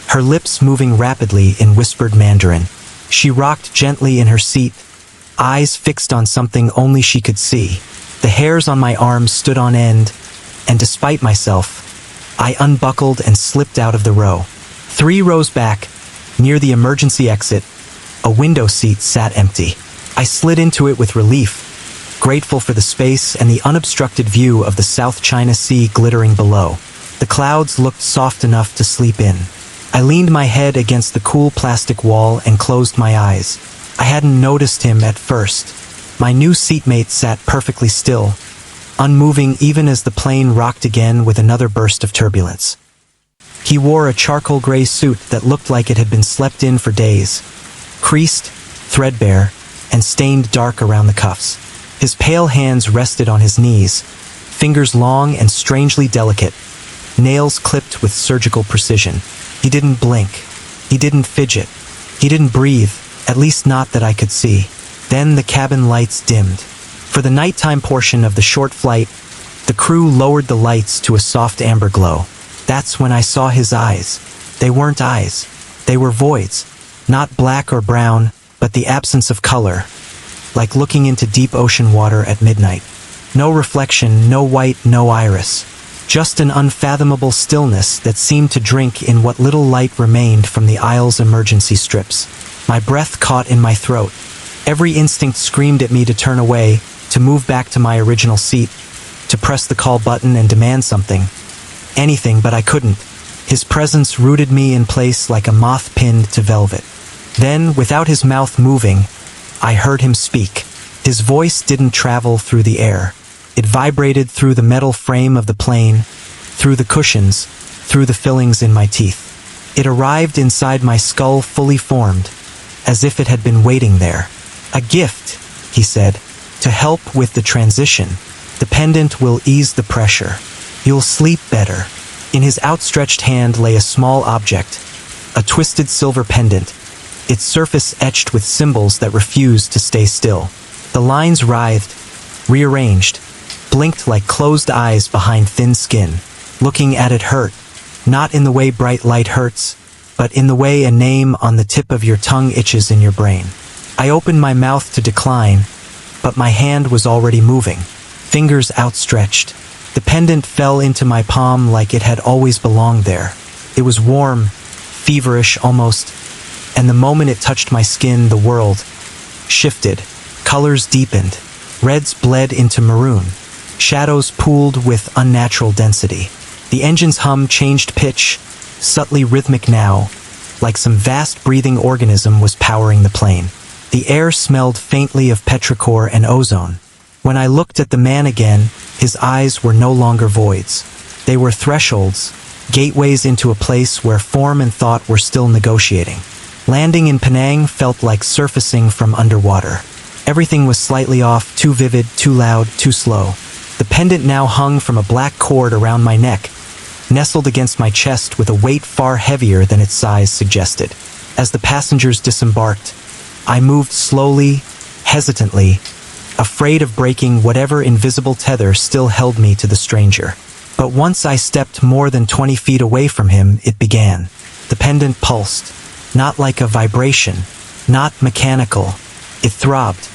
her lips moving rapidly in whispered Mandarin. She rocked gently in her seat, eyes fixed on something only she could see. The hairs on my arms stood on end, and despite myself, I unbuckled and slipped out of the row. 3 rows back, near the emergency exit, a window seat sat empty. I slid into it with relief, grateful for the space and the unobstructed view of the South China Sea glittering below. The clouds looked soft enough to sleep in. I leaned my head against the cool plastic wall and closed my eyes. I hadn't noticed him at first. My new seatmate sat perfectly still, unmoving even as the plane rocked again with another burst of turbulence. He wore a charcoal gray suit that looked like it had been slept in for days, creased, threadbare, and stained dark around the cuffs. His pale hands rested on his knees, fingers long and strangely delicate, nails clipped with surgical precision. He didn't blink. He didn't fidget. He didn't breathe, at least not that I could see. Then the cabin lights dimmed. For the nighttime portion of the short flight, the crew lowered the lights to a soft amber glow. That's when I saw his eyes. They weren't eyes. They were voids. Not black or brown, but the absence of color. Like looking into deep ocean water at midnight. No reflection, no white, no iris. Just an unfathomable stillness that seemed to drink in what little light remained from the aisle's emergency strips. My breath caught in my throat. Every instinct screamed at me to turn away, to move back to my original seat, to press the call button and demand something. Anything, but I couldn't. His presence rooted me in place like a moth pinned to velvet. Then, without his mouth moving, I heard him speak. His voice didn't travel through the air. It vibrated through the metal frame of the plane, through the cushions, through the fillings in my teeth. It arrived inside my skull fully formed, as if it had been waiting there. A gift, he said, to help with the transition. The pendant will ease the pressure. You'll sleep better. In his outstretched hand lay a small object, a twisted silver pendant, its surface etched with symbols that refused to stay still. The lines writhed, rearranged, blinked like closed eyes behind thin skin. Looking at it hurt, not in the way bright light hurts, but in the way a name on the tip of your tongue itches in your brain. I opened my mouth to decline, but my hand was already moving, fingers outstretched. The pendant fell into my palm like it had always belonged there. It was warm, feverish almost, and the moment it touched my skin, the world shifted. Colors deepened. Reds bled into maroon. Shadows pooled with unnatural density. The engine's hum changed pitch, subtly rhythmic now, like some vast breathing organism was powering the plane. The air smelled faintly of petrichor and ozone. When I looked at the man again, his eyes were no longer voids. They were thresholds, gateways into a place where form and thought were still negotiating. Landing in Penang felt like surfacing from underwater. Everything was slightly off, too vivid, too loud, too slow. The pendant now hung from a black cord around my neck, nestled against my chest with a weight far heavier than its size suggested. As the passengers disembarked, I moved slowly, hesitantly, afraid of breaking whatever invisible tether still held me to the stranger. But once I stepped more than 20 feet away from him, it began. The pendant pulsed, not like a vibration, not mechanical. It throbbed,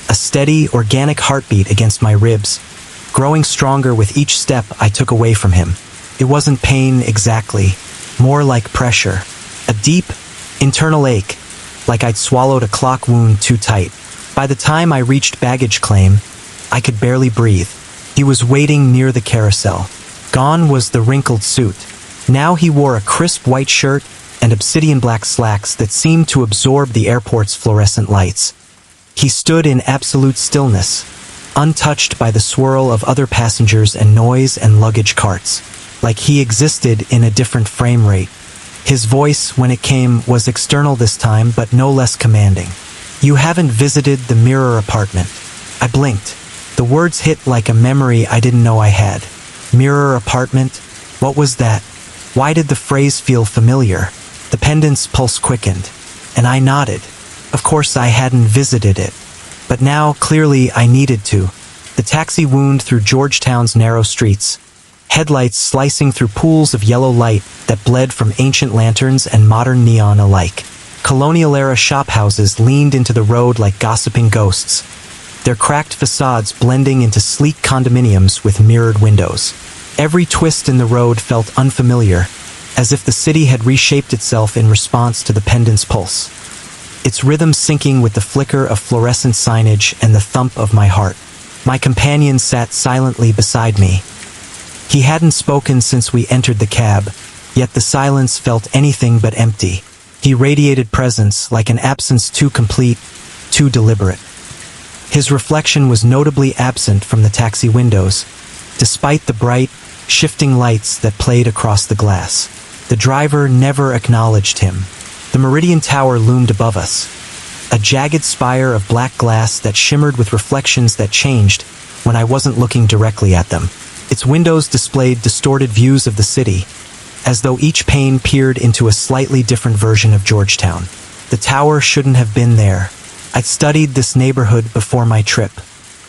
a steady, organic heartbeat against my ribs, growing stronger with each step I took away from him. It wasn't pain exactly, more like pressure, a deep, internal ache, like I'd swallowed a clock wound too tight. By the time I reached baggage claim, I could barely breathe. He was waiting near the carousel. Gone was the wrinkled suit. Now he wore a crisp white shirt and obsidian black slacks that seemed to absorb the airport's fluorescent lights. He stood in absolute stillness, untouched by the swirl of other passengers and noise and luggage carts, like he existed in a different frame rate. His voice, when it came, was external this time, but no less commanding. "You haven't visited the Mirror apartment." I blinked. The words hit like a memory I didn't know I had. Mirror apartment? What was that? Why did the phrase feel familiar? The pendant's pulse quickened, and I nodded. Of course I hadn't visited it. But now, clearly, I needed to. The taxi wound through Georgetown's narrow streets, headlights slicing through pools of yellow light that bled from ancient lanterns and modern neon alike. Colonial-era shophouses leaned into the road like gossiping ghosts, their cracked facades blending into sleek condominiums with mirrored windows. Every twist in the road felt unfamiliar, as if the city had reshaped itself in response to the pendant's pulse, its rhythm syncing with the flicker of fluorescent signage and the thump of my heart. My companion sat silently beside me. He hadn't spoken since we entered the cab, yet the silence felt anything but empty. He radiated presence, like an absence too complete, too deliberate. His reflection was notably absent from the taxi windows, despite the bright, shifting lights that played across the glass. The driver never acknowledged him. The Meridian Tower loomed above us, a jagged spire of black glass that shimmered with reflections that changed when I wasn't looking directly at them. Its windows displayed distorted views of the city, as though each pane peered into a slightly different version of Georgetown. The tower shouldn't have been there. I'd studied this neighborhood before my trip,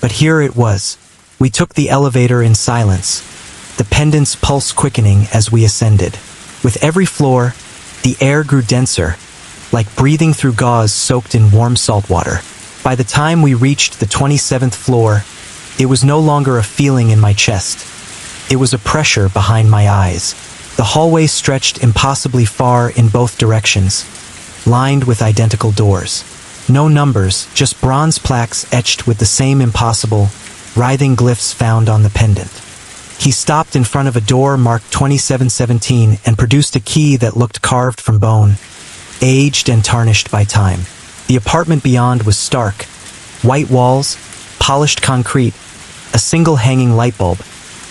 but here it was. We took the elevator in silence, the pendant's pulse quickening as we ascended. With every floor, the air grew denser, like breathing through gauze soaked in warm salt water. By the time we reached the 27th floor, it was no longer a feeling in my chest. It was a pressure behind my eyes. The hallway stretched impossibly far in both directions, lined with identical doors. No numbers, just bronze plaques etched with the same impossible, writhing glyphs found on the pendant. He stopped in front of a door marked 2717 and produced a key that looked carved from bone, aged and tarnished by time. The apartment beyond was stark. White walls, polished concrete, a single hanging light bulb,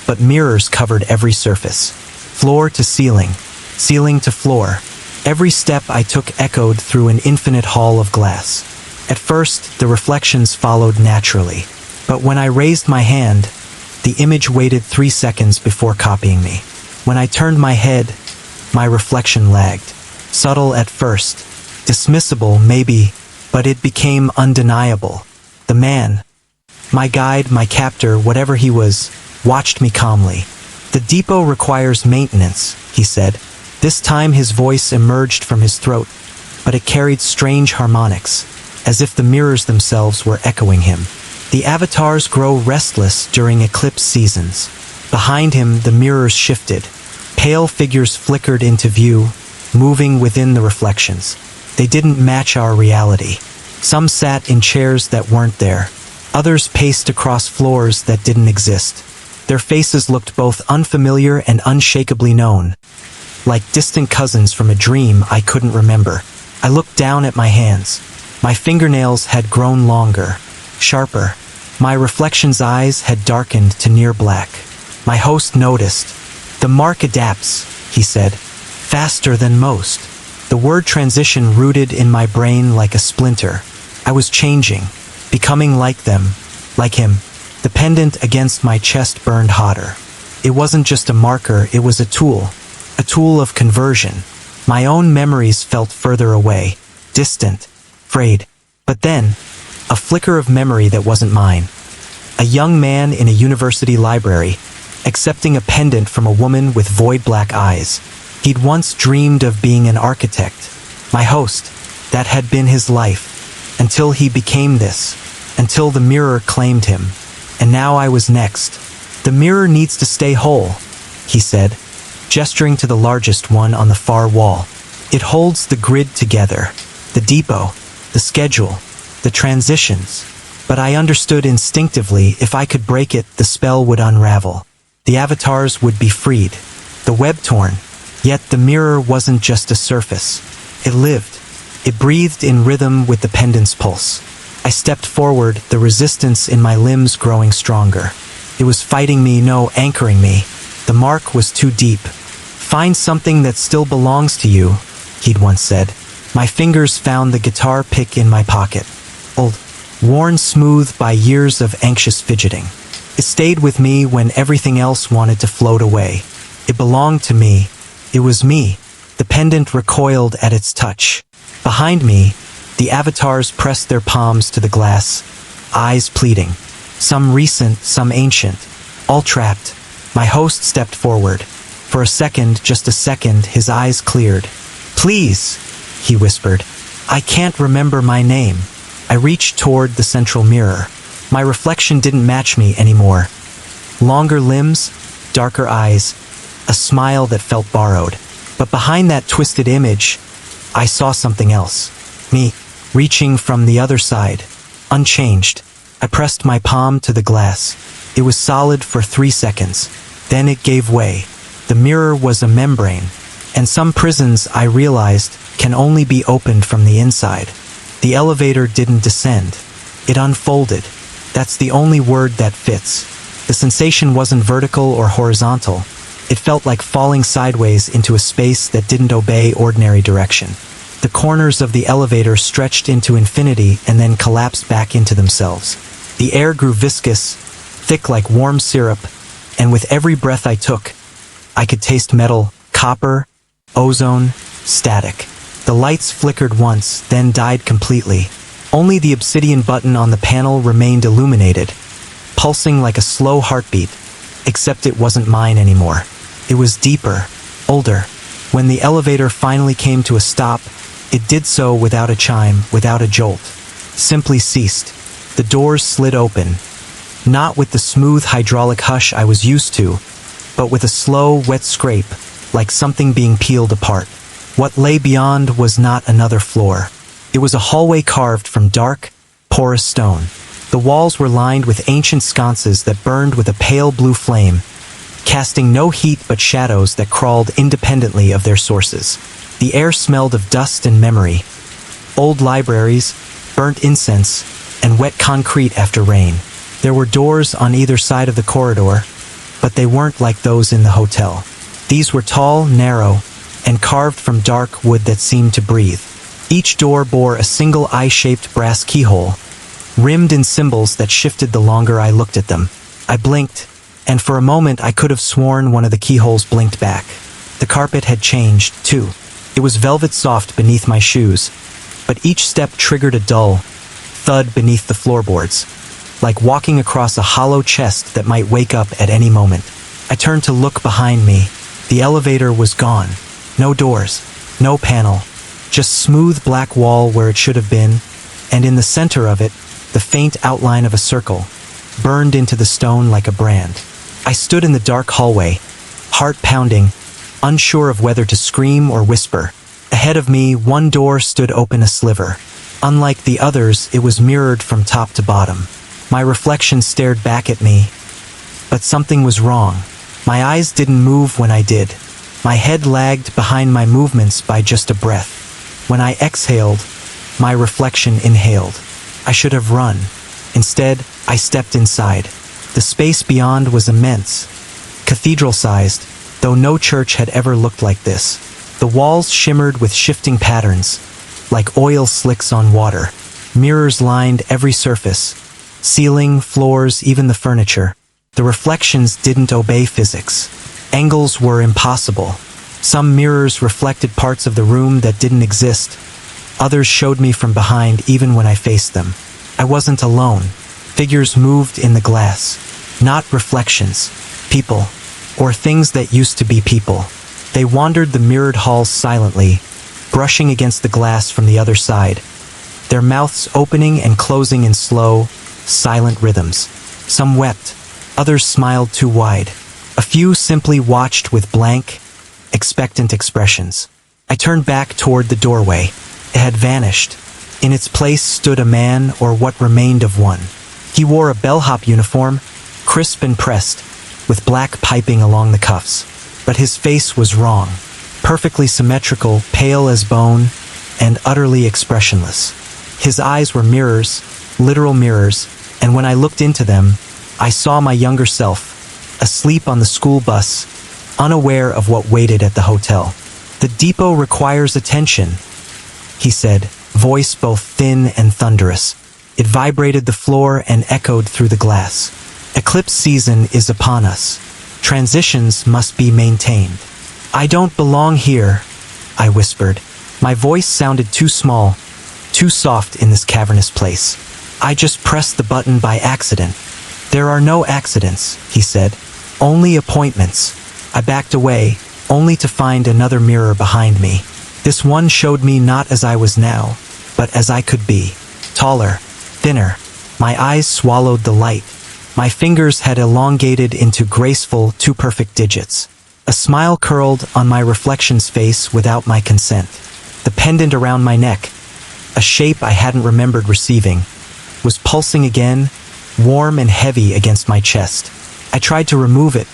but mirrors covered every surface. Floor to ceiling, ceiling to floor. Every step I took echoed through an infinite hall of glass. At first, the reflections followed naturally, but when I raised my hand, the image waited 3 seconds before copying me. When I turned my head, my reflection lagged. Subtle at first, dismissible maybe, but it became undeniable. The man, my guide, my captor, whatever he was, watched me calmly. "The depot requires maintenance," he said. This time his voice emerged from his throat, but it carried strange harmonics, as if the mirrors themselves were echoing him. "The avatars grow restless during eclipse seasons." Behind him, the mirrors shifted. Pale figures flickered into view, moving within the reflections. They didn't match our reality. Some sat in chairs that weren't there. Others paced across floors that didn't exist. Their faces looked both unfamiliar and unshakably known, like distant cousins from a dream I couldn't remember. I looked down at my hands. My fingernails had grown longer, sharper. My reflection's eyes had darkened to near black. My host noticed. "The mark adapts," he said, "faster than most." The word transition rooted in my brain like a splinter. I was changing, becoming like them, like him. The pendant against my chest burned hotter. It wasn't just a marker, it was a tool of conversion. My own memories felt further away, distant, frayed. But then, a flicker of memory that wasn't mine. A young man in a university library, accepting a pendant from a woman with void black eyes. He'd once dreamed of being an architect. My host, that had been his life. Until he became this. Until the mirror claimed him. And now I was next. The mirror needs to stay whole, he said, gesturing to the largest one on the far wall. It holds the grid together, the depot, the schedule, the transitions. But I understood instinctively if I could break it, the spell would unravel. The avatars would be freed, the web torn. Yet the mirror wasn't just a surface. It lived. It breathed in rhythm with the pendant's pulse. I stepped forward, the resistance in my limbs growing stronger. It was fighting me, no, anchoring me. The mark was too deep. Find something that still belongs to you, he'd once said. My fingers found the guitar pick in my pocket. Old, worn smooth by years of anxious fidgeting. It stayed with me when everything else wanted to float away. It belonged to me. It was me. The pendant recoiled at its touch. Behind me, the avatars pressed their palms to the glass, eyes pleading. Some recent, some ancient, all trapped. My host stepped forward. For a second, just a second, his eyes cleared. Please, he whispered. I can't remember my name. I reached toward the central mirror. My reflection didn't match me anymore. Longer limbs, darker eyes, a smile that felt borrowed. But behind that twisted image, I saw something else. Me, reaching from the other side, unchanged. I pressed my palm to the glass. It was solid for 3 seconds. Then it gave way. The mirror was a membrane. And some prisons, I realized, can only be opened from the inside. The elevator didn't descend. It unfolded. That's the only word that fits. The sensation wasn't vertical or horizontal. It felt like falling sideways into a space that didn't obey ordinary direction. The corners of the elevator stretched into infinity and then collapsed back into themselves. The air grew viscous, thick like warm syrup, and with every breath I took, I could taste metal, copper, ozone, static. The lights flickered once, then died completely. Only the obsidian button on the panel remained illuminated, pulsing like a slow heartbeat, except it wasn't mine anymore. It was deeper, older. When the elevator finally came to a stop, it did so without a chime, without a jolt. Simply ceased. The doors slid open, not with the smooth hydraulic hush I was used to, but with a slow, wet scrape, like something being peeled apart. What lay beyond was not another floor. It was a hallway carved from dark, porous stone. The walls were lined with ancient sconces that burned with a pale blue flame, casting no heat but shadows that crawled independently of their sources. The air smelled of dust and memory, old libraries, burnt incense, and wet concrete after rain. There were doors on either side of the corridor, but they weren't like those in the hotel. These were tall, narrow, and carved from dark wood that seemed to breathe. Each door bore a single eye-shaped brass keyhole, rimmed in symbols that shifted the longer I looked at them. I blinked, and for a moment I could have sworn one of the keyholes blinked back. The carpet had changed, too. It was velvet soft beneath my shoes, but each step triggered a dull thud beneath the floorboards, like walking across a hollow chest that might wake up at any moment. I turned to look behind me. The elevator was gone. No doors, no panel, just smooth black wall where it should have been, and in the center of it, the faint outline of a circle, burned into the stone like a brand. I stood in the dark hallway, heart pounding, unsure of whether to scream or whisper. Ahead of me, one door stood open a sliver. Unlike the others, it was mirrored from top to bottom. My reflection stared back at me, but something was wrong. My eyes didn't move when I did. My head lagged behind my movements by just a breath. When I exhaled, my reflection inhaled. I should have run. Instead, I stepped inside. The space beyond was immense, cathedral-sized, though no church had ever looked like this. The walls shimmered with shifting patterns, like oil slicks on water. Mirrors lined every surface, ceiling, floors, even the furniture. The reflections didn't obey physics. Angles were impossible. Some mirrors reflected parts of the room that didn't exist. Others showed me from behind even when I faced them. I wasn't alone. Figures moved in the glass. Not reflections. People. Or things that used to be people. They wandered the mirrored halls silently, brushing against the glass from the other side, their mouths opening and closing in slow, silent rhythms. Some wept. Others smiled too wide. A few simply watched with blank, expectant expressions. I turned back toward the doorway. It had vanished. In its place stood a man, or what remained of one. He wore a bellhop uniform, crisp and pressed, with black piping along the cuffs. But his face was wrong. Perfectly symmetrical, pale as bone, and utterly expressionless. His eyes were mirrors, literal mirrors, and when I looked into them, I saw my younger self, asleep on the school bus, unaware of what waited at the hotel. "The depot requires attention," he said, voice both thin and thunderous. It vibrated the floor and echoed through the glass. "Eclipse season is upon us. Transitions must be maintained." "I don't belong here," I whispered. My voice sounded too small, too soft in this cavernous place. "I just pressed the button by accident." "There are no accidents," he said. "Only appointments." I backed away, only to find another mirror behind me. This one showed me not as I was now, but as I could be. Taller, thinner. My eyes swallowed the light. My fingers had elongated into graceful, too perfect digits. A smile curled on my reflection's face without my consent. The pendant around my neck, a shape I hadn't remembered receiving, was pulsing again, warm and heavy against my chest. I tried to remove it,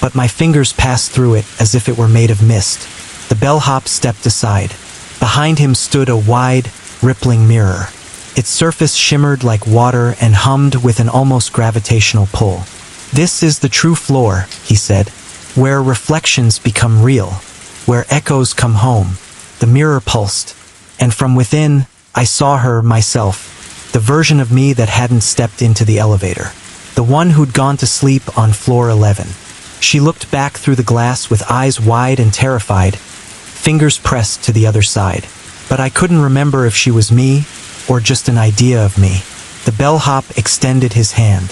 but my fingers passed through it as if it were made of mist. The bellhop stepped aside. Behind him stood a wide, rippling mirror. Its surface shimmered like water and hummed with an almost gravitational pull. "This is the true floor," he said, "where reflections become real, where echoes come home." The mirror pulsed, and from within, I saw her myself, the version of me that hadn't stepped into the elevator, the one who'd gone to sleep on floor 11. She looked back through the glass with eyes wide and terrified, fingers pressed to the other side. But I couldn't remember if she was me, or just an idea of me. The bellhop extended his hand.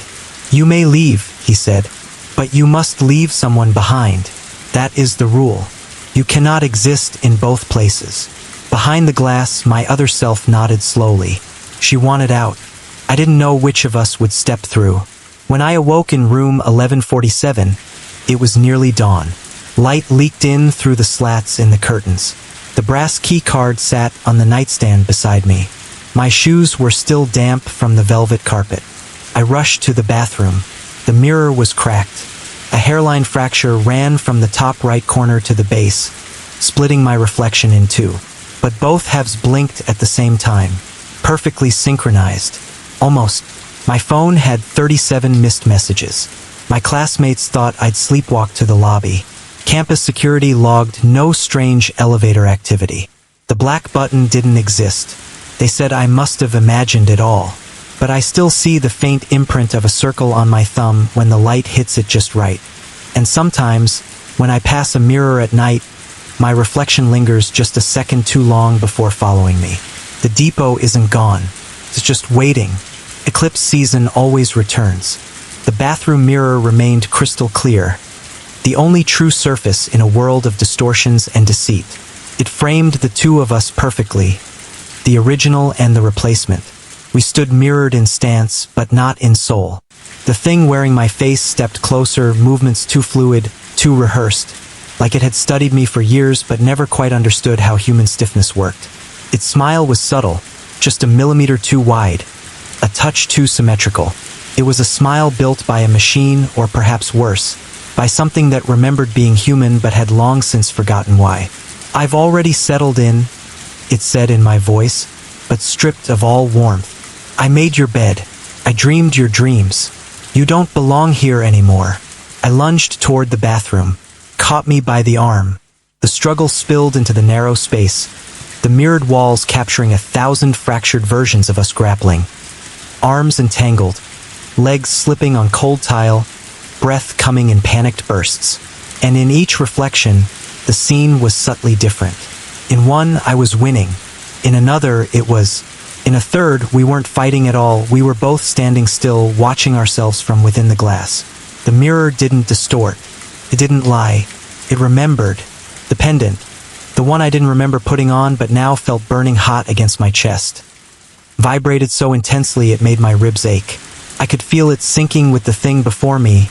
"You may leave," he said, "but you must leave someone behind. That is the rule. You cannot exist in both places." Behind the glass, my other self nodded slowly. She wanted out. I didn't know which of us would step through. When I awoke in room 1147, it was nearly dawn. Light leaked in through the slats in the curtains. The brass key card sat on the nightstand beside me. My shoes were still damp from the velvet carpet. I rushed to the bathroom. The mirror was cracked. A hairline fracture ran from the top right corner to the base, splitting my reflection in two. But both halves blinked at the same time, perfectly synchronized. Almost. My phone had 37 missed messages. My classmates thought I'd sleepwalk to the lobby. Campus security logged no strange elevator activity. The black button didn't exist. They said I must have imagined it all. But I still see the faint imprint of a circle on my thumb when the light hits it just right. And sometimes, when I pass a mirror at night, my reflection lingers just a second too long before following me. The depot isn't gone. It's just waiting. Eclipse season always returns. The bathroom mirror remained crystal clear, the only true surface in a world of distortions and deceit. It framed the two of us perfectly, the original and the replacement. We stood mirrored in stance, but not in soul. The thing wearing my face stepped closer, movements too fluid, too rehearsed, like it had studied me for years but never quite understood how human stiffness worked. Its smile was subtle, just a millimeter too wide, a touch too symmetrical. It was a smile built by a machine, or perhaps worse, by something that remembered being human but had long since forgotten why. "I've already settled in," it said in my voice, but stripped of all warmth. "I made your bed. I dreamed your dreams. You don't belong here anymore." I lunged toward the bathroom, caught me by the arm. The struggle spilled into the narrow space, the mirrored walls capturing 1,000 fractured versions of us grappling. Arms entangled, legs slipping on cold tile, breath coming in panicked bursts. And in each reflection, the scene was subtly different. In one, I was winning. In another, it was. In a third, we weren't fighting at all, we were both standing still, watching ourselves from within the glass. The mirror didn't distort. It didn't lie. It remembered. The pendant. The one I didn't remember putting on but now felt burning hot against my chest. Vibrated so intensely it made my ribs ache. I could feel it sinking with the thing before me,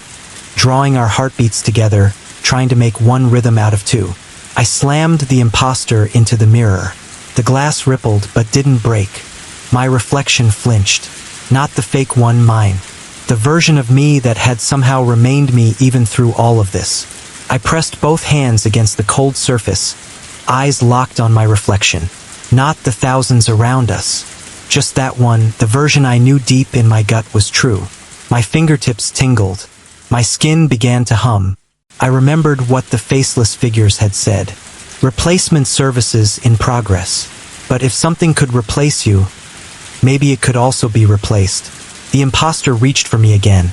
drawing our heartbeats together, trying to make one rhythm out of two. I slammed the imposter into the mirror. The glass rippled but didn't break. My reflection flinched. Not the fake one, mine. The version of me that had somehow remained me even through all of this. I pressed both hands against the cold surface, eyes locked on my reflection. Not the thousands around us. Just that one, the version I knew deep in my gut was true. My fingertips tingled. My skin began to hum. I remembered what the faceless figures had said. Replacement services in progress. But if something could replace you, maybe it could also be replaced. The imposter reached for me again,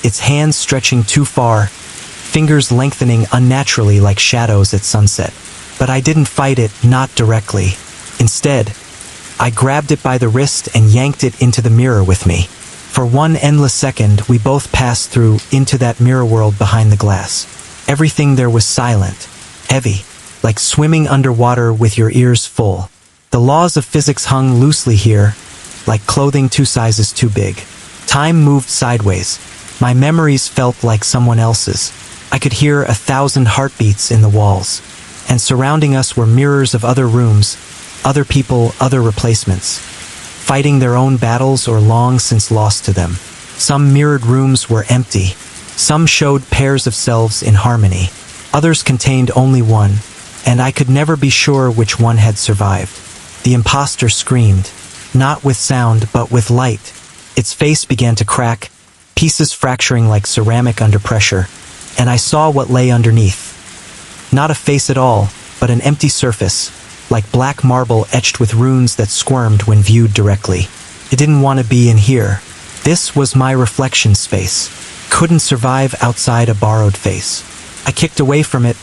its hands stretching too far, fingers lengthening unnaturally like shadows at sunset. But I didn't fight it, not directly. Instead, I grabbed it by the wrist and yanked it into the mirror with me. For one endless second, we both passed through into that mirror world behind the glass. Everything there was silent, heavy, like swimming underwater with your ears full. The laws of physics hung loosely here, like clothing 2 sizes too big. Time moved sideways. My memories felt like someone else's. I could hear 1,000 heartbeats in the walls. And surrounding us were mirrors of other rooms, other people, other replacements, fighting their own battles or long since lost to them. Some mirrored rooms were empty. Some showed pairs of selves in harmony. Others contained only one, and I could never be sure which one had survived. The imposter screamed, not with sound but with light. Its face began to crack, pieces fracturing like ceramic under pressure, and I saw what lay underneath. Not a face at all, but an empty surface, like black marble etched with runes that squirmed when viewed directly. It didn't want to be in here. This was my reflection space. Couldn't survive outside a borrowed face. I kicked away from it,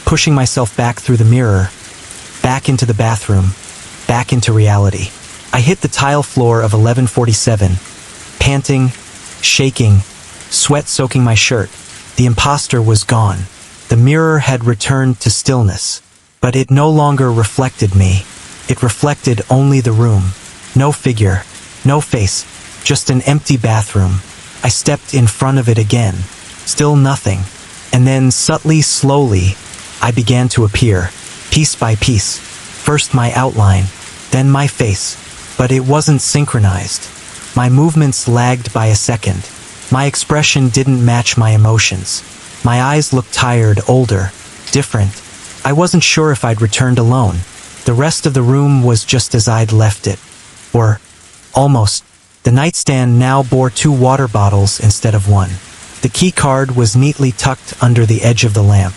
pushing myself back through the mirror, back into the bathroom, back into reality. I hit the tile floor of 1147, panting, shaking, sweat soaking my shirt. The imposter was gone. The mirror had returned to stillness. But it no longer reflected me. It reflected only the room. No figure, no face, just an empty bathroom. I stepped in front of it again. Still nothing. And then subtly, slowly, I began to appear, piece by piece. First my outline, then my face. But it wasn't synchronized. My movements lagged by a second. My expression didn't match my emotions. My eyes looked tired, older, different. I wasn't sure if I'd returned alone. The rest of the room was just as I'd left it. Or, almost. The nightstand now bore 2 water bottles instead of 1. The key card was neatly tucked under the edge of the lamp.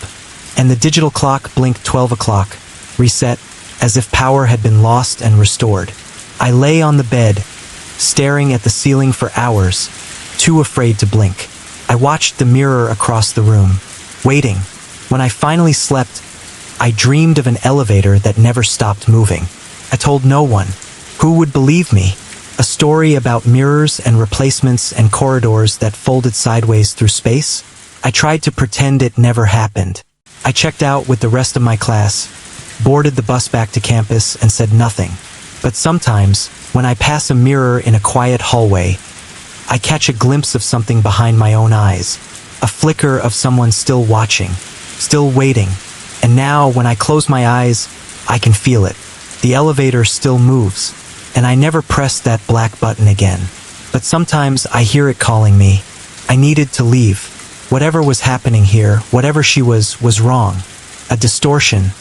And the digital clock blinked 12 o'clock, reset, as if power had been lost and restored. I lay on the bed, staring at the ceiling for hours, too afraid to blink. I watched the mirror across the room, waiting. When I finally slept, I dreamed of an elevator that never stopped moving. I told no one. Who would believe me? A story about mirrors and replacements and corridors that folded sideways through space? I tried to pretend it never happened. I checked out with the rest of my class, boarded the bus back to campus, and said nothing. But sometimes, when I pass a mirror in a quiet hallway, I catch a glimpse of something behind my own eyes, a flicker of someone still watching, still waiting. And now, when I close my eyes, I can feel it. The elevator still moves, and I never pressed that black button again. But sometimes I hear it calling me. I needed to leave. Whatever was happening here, whatever she was wrong. A distortion,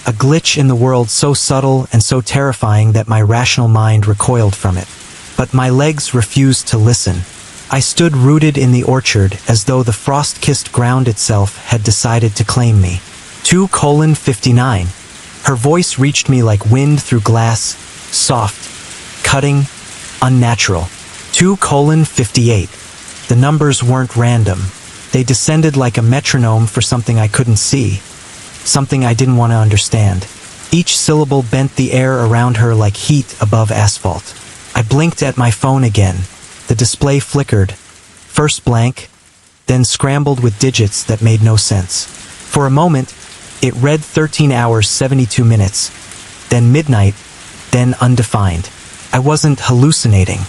a glitch in the world so subtle and so terrifying that my rational mind recoiled from it. But my legs refused to listen. I stood rooted in the orchard as though the frost-kissed ground itself had decided to claim me. 2:59. Her voice reached me like wind through glass, soft, cutting, unnatural. 2:58. The numbers weren't random. They descended like a metronome for something I couldn't see, something I didn't want to understand. Each syllable bent the air around her like heat above asphalt. I blinked at my phone again. The display flickered, first blank, then scrambled with digits that made no sense. For a moment, it read 13 hours 72 minutes, then midnight, then undefined. I wasn't hallucinating.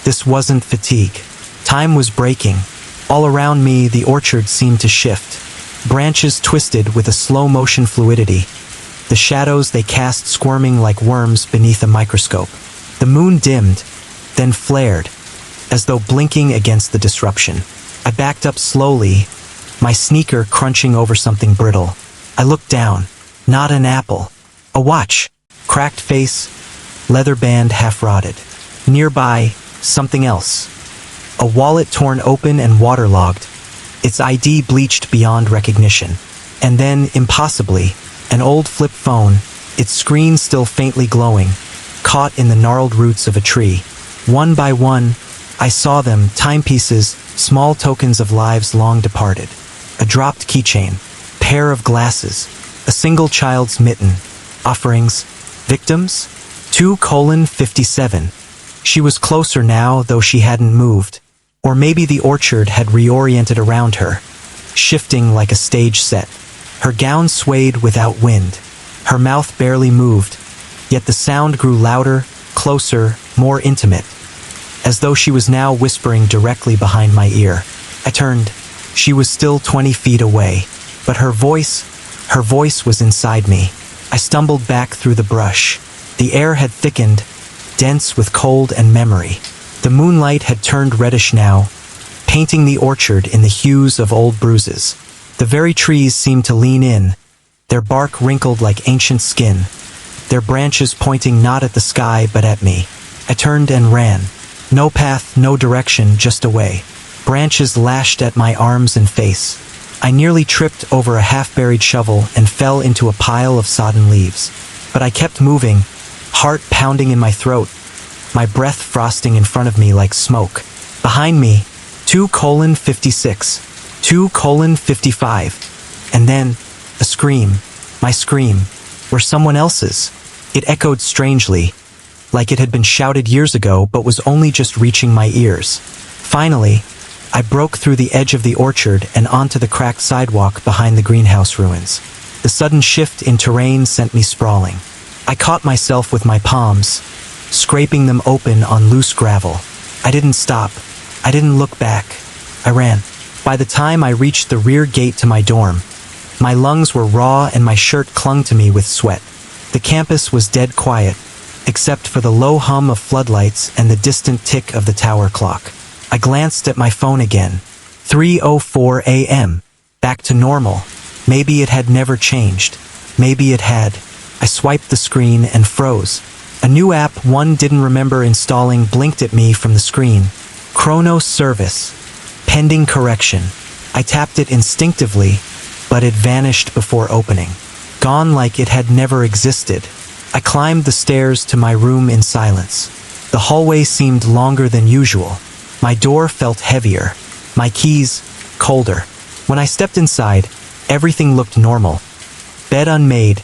This wasn't fatigue. Time was breaking. All around me, the orchard seemed to shift. Branches twisted with a slow-motion fluidity. The shadows they cast squirming like worms beneath a microscope. The moon dimmed, then flared, as though blinking against the disruption. I backed up slowly, my sneaker crunching over something brittle. I looked down. Not an apple. A watch. Cracked face, leather band half rotted. Nearby, something else. A wallet torn open and waterlogged, its ID bleached beyond recognition. And then, impossibly, an old flip phone, its screen still faintly glowing, caught in the gnarled roots of a tree. One by one, I saw them, timepieces, small tokens of lives long departed. A dropped keychain, pair of glasses, a single child's mitten, offerings, victims? 2:57. She was closer now, though she hadn't moved. Or maybe the orchard had reoriented around her, shifting like a stage set. Her gown swayed without wind. Her mouth barely moved, yet the sound grew louder, closer, more intimate, as though she was now whispering directly behind my ear. I turned. She was still 20 feet away, but her voice was inside me. I stumbled back through the brush. The air had thickened, dense with cold and memory. The moonlight had turned reddish now, painting the orchard in the hues of old bruises. The very trees seemed to lean in, their bark wrinkled like ancient skin, their branches pointing not at the sky but at me. I turned and ran. No path, no direction, just away. Branches lashed at my arms and face. I nearly tripped over a half-buried shovel and fell into a pile of sodden leaves. But I kept moving, heart pounding in my throat, my breath frosting in front of me like smoke. Behind me, 2:56, 2:55, and then, a scream, my scream, or someone else's. It echoed strangely, like it had been shouted years ago but was only just reaching my ears. Finally, I broke through the edge of the orchard and onto the cracked sidewalk behind the greenhouse ruins. The sudden shift in terrain sent me sprawling. I caught myself with my palms, scraping them open on loose gravel. I didn't stop. I didn't look back. I ran. By the time I reached the rear gate to my dorm, my lungs were raw and my shirt clung to me with sweat. The campus was dead quiet, except for the low hum of floodlights and the distant tick of the tower clock. I glanced at my phone again. 3:04 a.m. Back to normal. Maybe it had never changed. Maybe it had. I swiped the screen and froze. A new app one didn't remember installing blinked at me from the screen. Chronos service. Pending correction. I tapped it instinctively, but it vanished before opening. Gone like it had never existed. I climbed the stairs to my room in silence. The hallway seemed longer than usual. My door felt heavier. My keys, colder. When I stepped inside, everything looked normal. Bed unmade,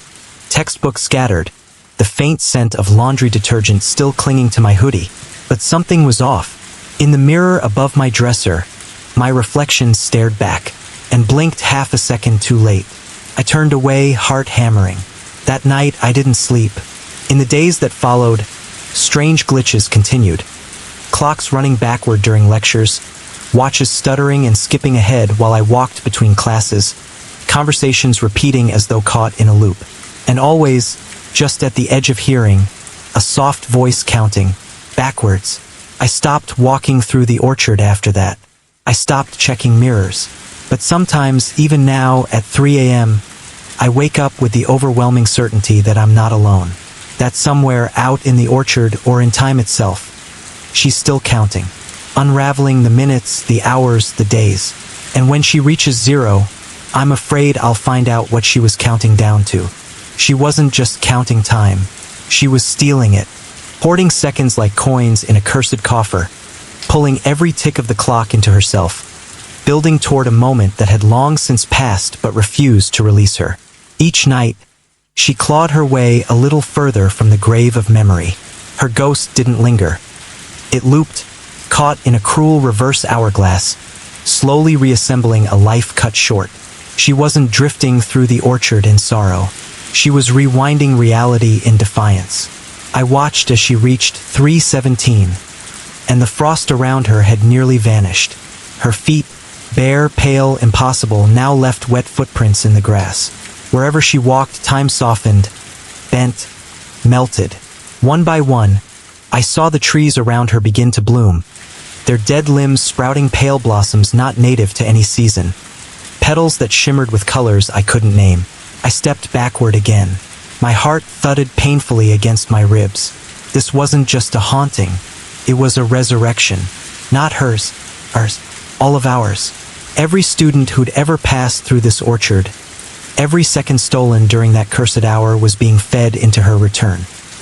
textbook scattered, the faint scent of laundry detergent still clinging to my hoodie. But something was off. In the mirror above my dresser, my reflection stared back, and blinked half a second too late. I turned away, heart hammering. That night, I didn't sleep. In the days that followed, strange glitches continued. Clocks running backward during lectures, watches stuttering and skipping ahead while I walked between classes, conversations repeating as though caught in a loop. And always, just at the edge of hearing, a soft voice counting, backwards. I stopped walking through the orchard after that. I stopped checking mirrors. But sometimes, even now, at 3 a.m., I wake up with the overwhelming certainty that I'm not alone. That somewhere out in the orchard or in time itself, she's still counting, unraveling the minutes, the hours, the days. And when she reaches 0, I'm afraid I'll find out what she was counting down to. She wasn't just counting time. She was stealing it, hoarding seconds like coins in a cursed coffer, pulling every tick of the clock into herself. building toward a moment that had long since passed but refused to release her. Each night, she clawed her way a little further from the grave of memory. Her ghost didn't linger. It looped, caught in a cruel reverse hourglass, slowly reassembling a life cut short. She wasn't drifting through the orchard in sorrow. She was rewinding reality in defiance. I watched as she reached 3:17, and the frost around her had nearly vanished. Her feet, bare, pale, impossible, now left wet footprints in the grass. Wherever she walked, time softened, bent, melted. One by one, I saw the trees around her begin to bloom, their dead limbs sprouting pale blossoms not native to any season, petals that shimmered with colors I couldn't name. I stepped backward again. My heart thudded painfully against my ribs. This wasn't just a haunting, it was a resurrection. Not hers, ours, all of ours. Every student who'd ever passed through this orchard, every second stolen during that cursed hour was being fed into her return.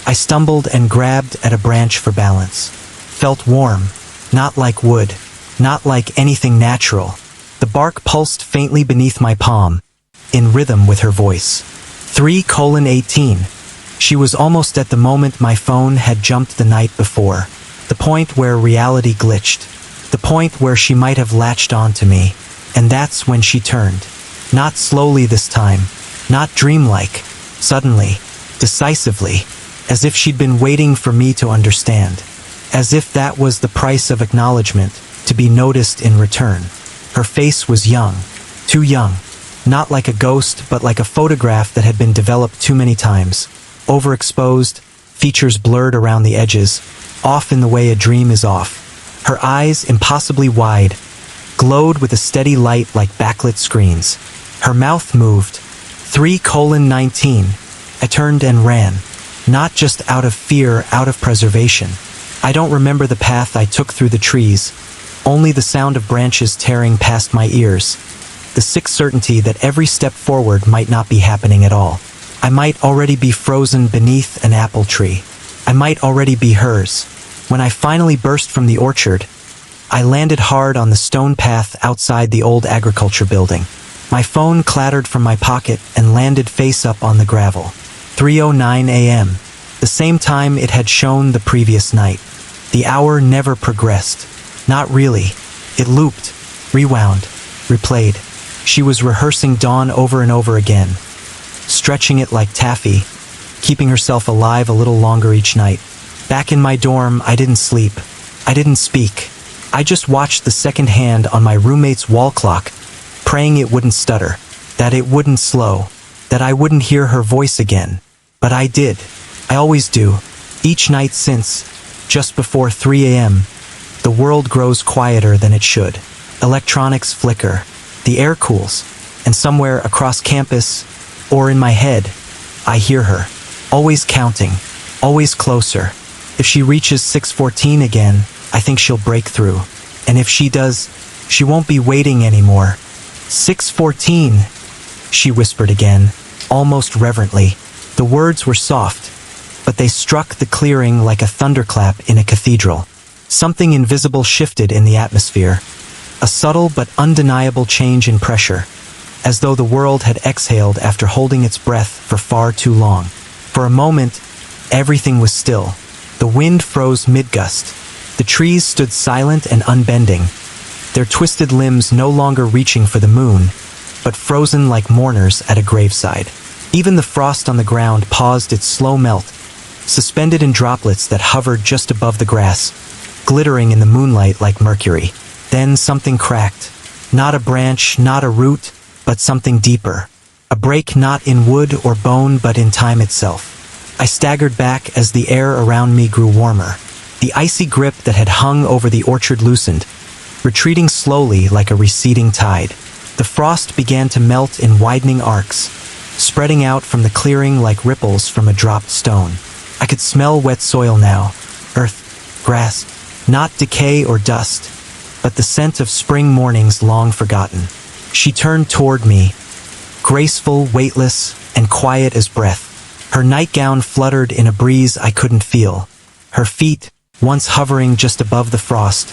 I stumbled and grabbed at a branch for balance. Felt warm, not like wood, not like anything natural. The bark pulsed faintly beneath my palm, in rhythm with her voice. 3:18. She was almost at the moment my phone had jumped the night before. The point where reality glitched. The point where she might have latched onto me. And that's when she turned. Not slowly this time. Not dreamlike. Suddenly. Decisively. As if she'd been waiting for me to understand. As if that was the price of acknowledgement, to be noticed in return. Her face was young. Too young. Not like a ghost, but like a photograph that had been developed too many times. Overexposed, features blurred around the edges, off in the way a dream is off. Her eyes, impossibly wide, glowed with a steady light like backlit screens. Her mouth moved. 3:19. I turned and ran. Not just out of fear, out of preservation. I don't remember the path I took through the trees, only the sound of branches tearing past my ears. The sick certainty that every step forward might not be happening at all. I might already be frozen beneath an apple tree. I might already be hers. When I finally burst from the orchard, I landed hard on the stone path outside the old agriculture building. My phone clattered from my pocket and landed face up on the gravel. 3:09 a.m. The same time it had shown the previous night. The hour never progressed. Not really. It looped, rewound, replayed. She was rehearsing dawn over and over again, stretching it like taffy, keeping herself alive a little longer each night. Back in my dorm, I didn't sleep. I didn't speak. I just watched the second hand on my roommate's wall clock, praying it wouldn't stutter, that it wouldn't slow, that I wouldn't hear her voice again. But I did. I always do. Each night since, just before 3 a.m., the world grows quieter than it should. Electronics flicker. The air cools. And somewhere across campus, or in my head, I hear her. Always counting. Always closer. If she reaches 6:14 again, I think she'll break through. And if she does, she won't be waiting anymore. 6:14, she whispered again, almost reverently. The words were soft, but they struck the clearing like a thunderclap in a cathedral. Something invisible shifted in the atmosphere. A subtle but undeniable change in pressure, as though the world had exhaled after holding its breath for far too long. For a moment, everything was still. The wind froze mid-gust. The trees stood silent and unbending, their twisted limbs no longer reaching for the moon, but frozen like mourners at a graveside. Even the frost on the ground paused its slow melt, suspended in droplets that hovered just above the grass, glittering in the moonlight like mercury. Then something cracked. Not a branch, not a root, but something deeper. A break not in wood or bone but in time itself. I staggered back as the air around me grew warmer. The icy grip that had hung over the orchard loosened, retreating slowly like a receding tide. The frost began to melt in widening arcs, spreading out from the clearing like ripples from a dropped stone. I could smell wet soil now. Earth, grass, not decay or dust, but the scent of spring mornings long forgotten. She turned toward me, graceful, weightless, and quiet as breath. Her nightgown fluttered in a breeze I couldn't feel. Her feet, once hovering just above the frost,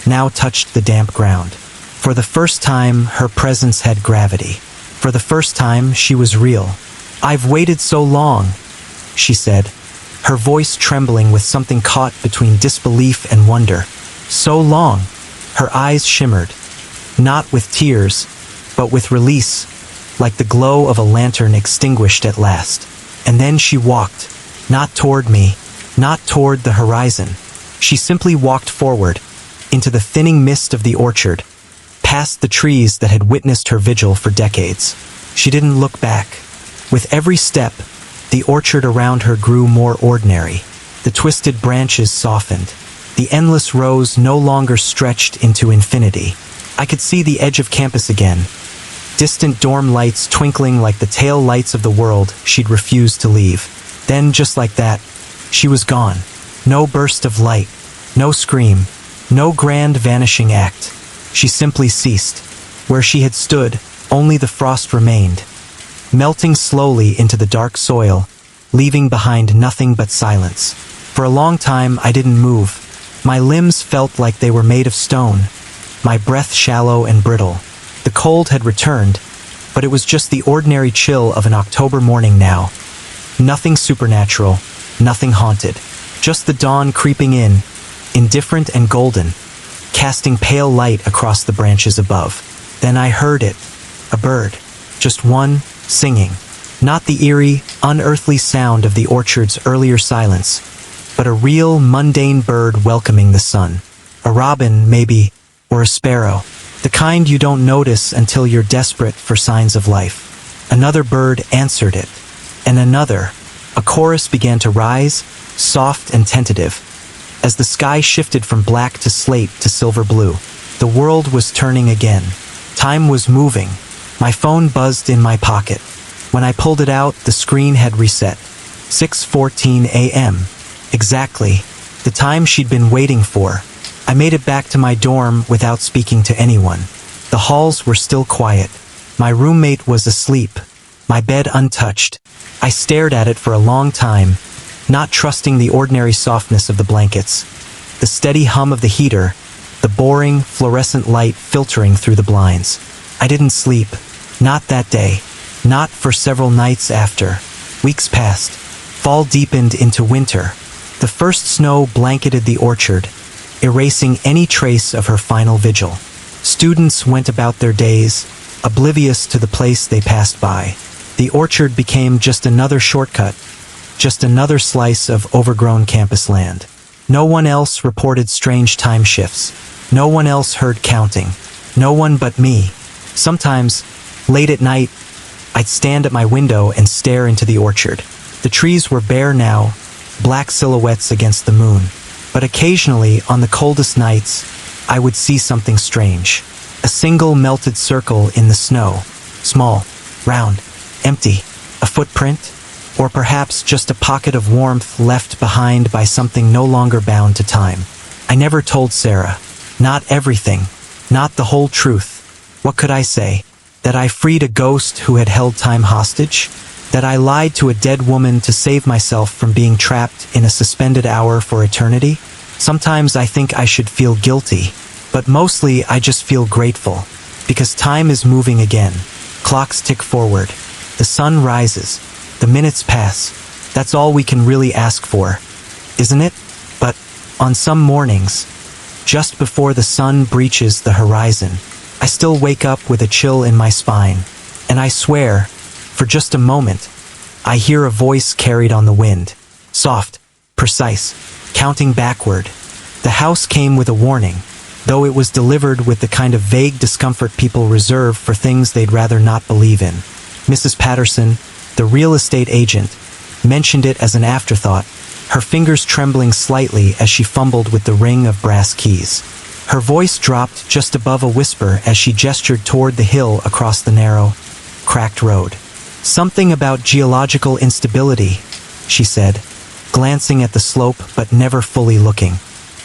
now touched the damp ground. For the first time, her presence had gravity. For the first time, she was real. "I've waited so long," she said, her voice trembling with something caught between disbelief and wonder. "So long." Her eyes shimmered, not with tears, but with release, like the glow of a lantern extinguished at last. And then she walked, not toward me, not toward the horizon. She simply walked forward, into the thinning mist of the orchard, past the trees that had witnessed her vigil for decades. She didn't look back. With every step, the orchard around her grew more ordinary. The twisted branches softened. The endless rows no longer stretched into infinity. I could see the edge of campus again, distant dorm lights twinkling like the tail lights of the world she'd refused to leave. Then, just like that, she was gone. No burst of light, no scream, no grand vanishing act. She simply ceased. Where she had stood, only the frost remained, melting slowly into the dark soil, leaving behind nothing but silence. For a long time, I didn't move. My limbs felt like they were made of stone, my breath shallow and brittle. The cold had returned, but it was just the ordinary chill of an October morning now. Nothing supernatural, nothing haunted. Just the dawn creeping in, indifferent and golden, casting pale light across the branches above. Then I heard it, a bird, just one, singing. Not the eerie, unearthly sound of the orchard's earlier silence, but a real, mundane bird welcoming the sun. A robin, maybe, or a sparrow. The kind you don't notice until you're desperate for signs of life. Another bird answered it, and another. A chorus began to rise, soft and tentative, as the sky shifted from black to slate to silver blue. The world was turning again. Time was moving. My phone buzzed in my pocket. When I pulled it out, the screen had reset. 6:14 a.m. Exactly. The time she'd been waiting for. I made it back to my dorm without speaking to anyone. The halls were still quiet. My roommate was asleep, my bed untouched. I stared at it for a long time, not trusting the ordinary softness of the blankets, the steady hum of the heater, the boring, fluorescent light filtering through the blinds. I didn't sleep. Not that day. Not for several nights after. Weeks passed. Fall deepened into winter. The first snow blanketed the orchard, erasing any trace of her final vigil. Students went about their days, oblivious to the place they passed by. The orchard became just another shortcut, just another slice of overgrown campus land. No one else reported strange time shifts. No one else heard counting. No one but me. Sometimes, late at night, I'd stand at my window and stare into the orchard. The trees were bare now, black silhouettes against the moon. But occasionally, on the coldest nights, I would see something strange. A single melted circle in the snow. Small, round, empty. A footprint? Or perhaps just a pocket of warmth left behind by something no longer bound to time. I never told Sarah. Not everything. Not the whole truth. What could I say? That I freed a ghost who had held time hostage? That I lied to a dead woman to save myself from being trapped in a suspended hour for eternity? Sometimes I think I should feel guilty, but mostly I just feel grateful, because time is moving again. Clocks tick forward. The sun rises. The minutes pass. That's all we can really ask for, isn't it? But on some mornings, just before the sun breaches the horizon, I still wake up with a chill in my spine, and I swear, for just a moment, I hear a voice carried on the wind. Soft, precise, counting backward. The house came with a warning, though it was delivered with the kind of vague discomfort people reserve for things they'd rather not believe in. Mrs. Patterson, the real estate agent, mentioned it as an afterthought, her fingers trembling slightly as she fumbled with the ring of brass keys. Her voice dropped just above a whisper as she gestured toward the hill across the narrow, cracked road. Something about geological instability, she said, glancing at the slope but never fully looking.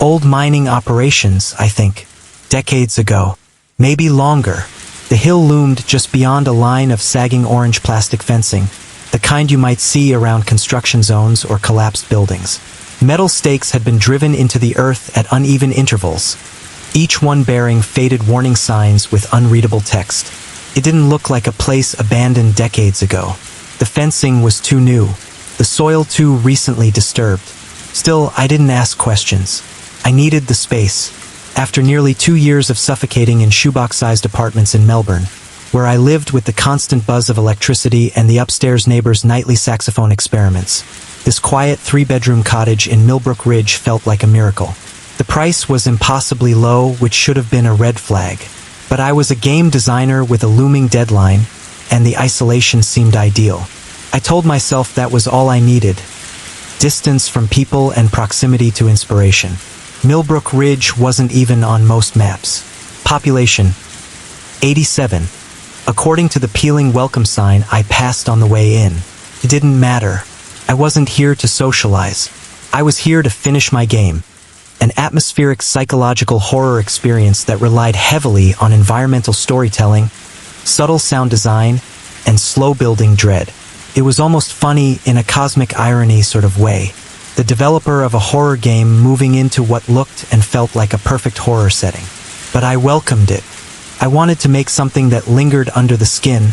Old mining operations, I think. Decades ago. Maybe longer. The hill loomed just beyond a line of sagging orange plastic fencing, the kind you might see around construction zones or collapsed buildings. Metal stakes had been driven into the earth at uneven intervals, each one bearing faded warning signs with unreadable text. It didn't look like a place abandoned decades ago. The fencing was too new, the soil too recently disturbed. Still, I didn't ask questions. I needed the space. After nearly 2 years of suffocating in shoebox-sized apartments in Melbourne, where I lived with the constant buzz of electricity and the upstairs neighbor's nightly saxophone experiments, this quiet 3-bedroom cottage in Millbrook Ridge felt like a miracle. The price was impossibly low, which should have been a red flag. But I was a game designer with a looming deadline, and the isolation seemed ideal. I told myself that was all I needed: distance from people and proximity to inspiration. Millbrook Ridge wasn't even on most maps. Population: 87. According to the peeling welcome sign I passed on the way in. It didn't matter. I wasn't here to socialize. I was here to finish my game. An atmospheric psychological horror experience that relied heavily on environmental storytelling, subtle sound design, and slow-building dread. It was almost funny in a cosmic irony sort of way. The developer of a horror game moving into what looked and felt like a perfect horror setting. But I welcomed it. I wanted to make something that lingered under the skin,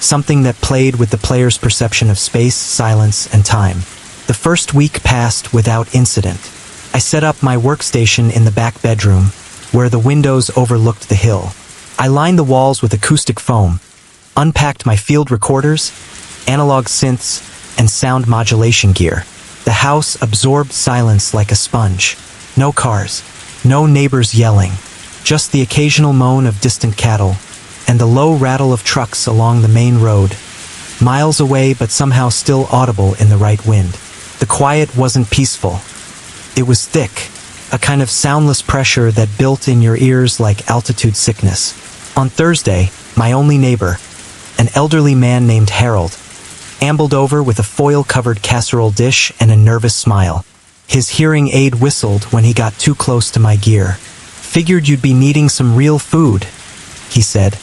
something that played with the player's perception of space, silence, and time. The first week passed without incident. I set up my workstation in the back bedroom, where the windows overlooked the hill. I lined the walls with acoustic foam, unpacked my field recorders, analog synths, and sound modulation gear. The house absorbed silence like a sponge. No cars, no neighbors yelling, just the occasional moan of distant cattle, and the low rattle of trucks along the main road, miles away but somehow still audible in the right wind. The quiet wasn't peaceful. It was thick, a kind of soundless pressure that built in your ears like altitude sickness. On Thursday, my only neighbor, an elderly man named Harold, ambled over with a foil-covered casserole dish and a nervous smile. His hearing aid whistled when he got too close to my gear. "Figured you'd be needing some real food," he said,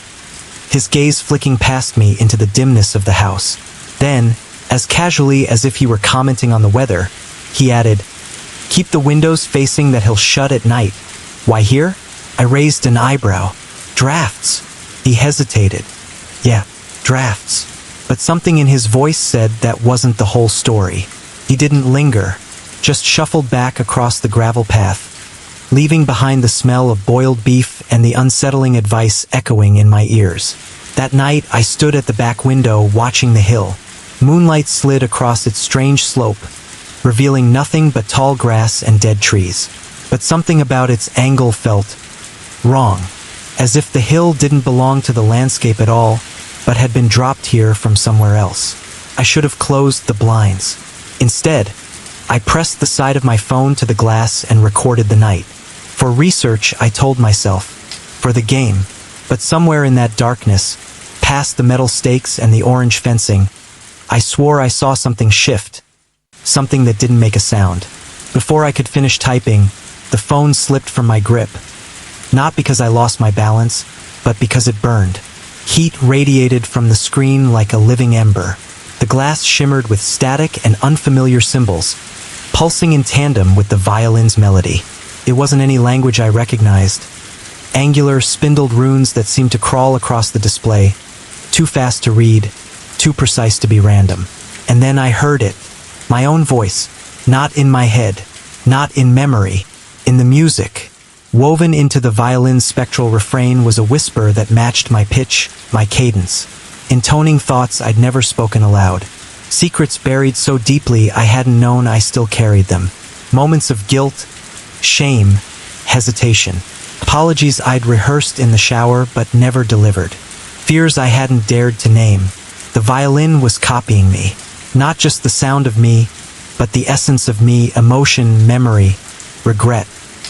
his gaze flicking past me into the dimness of the house. Then, as casually as if he were commenting on the weather, he added, "Keep the windows facing that he'll shut at night." "Why here?" I raised an eyebrow. "Drafts." He hesitated. "Yeah, drafts." But something in his voice said that wasn't the whole story. He didn't linger, just shuffled back across the gravel path, leaving behind the smell of boiled beef and the unsettling advice echoing in my ears. That night, I stood at the back window watching the hill. Moonlight slid across its strange slope, revealing nothing but tall grass and dead trees. But something about its angle felt wrong, as if the hill didn't belong to the landscape at all, but had been dropped here from somewhere else. I should have closed the blinds. Instead, I pressed the side of my phone to the glass and recorded the night. For research, I told myself. For the game. But somewhere in that darkness, past the metal stakes and the orange fencing, I swore I saw something shift. Something that didn't make a sound. Before I could finish typing, the phone slipped from my grip. Not because I lost my balance, but because it burned. Heat radiated from the screen like a living ember. The glass shimmered with static and unfamiliar symbols, pulsing in tandem with the violin's melody. It wasn't any language I recognized. Angular, spindled runes that seemed to crawl across the display, too fast to read, too precise to be random. And then I heard it. My own voice, not in my head, not in memory, in the music. Woven into the violin's spectral refrain was a whisper that matched my pitch, my cadence, intoning thoughts I'd never spoken aloud. Secrets buried so deeply I hadn't known I still carried them. Moments of guilt, shame, hesitation. Apologies I'd rehearsed in the shower but never delivered. Fears I hadn't dared to name. The violin was copying me. Not just the sound of me, but the essence of me, emotion, memory, regret.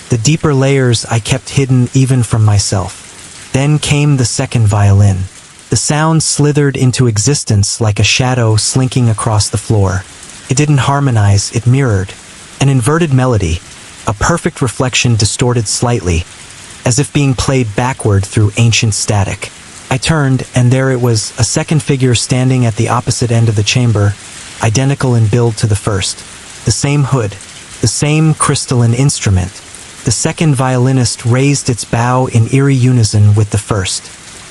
The deeper layers I kept hidden even from myself. Then came the second violin. The sound slithered into existence like a shadow slinking across the floor. It didn't harmonize, it mirrored. An inverted melody, a perfect reflection distorted slightly, as if being played backward through ancient static. I turned, and there it was, a second figure standing at the opposite end of the chamber, identical in build to the first. The same hood, the same crystalline instrument, the The second violinist raised its bow in eerie unison with the first.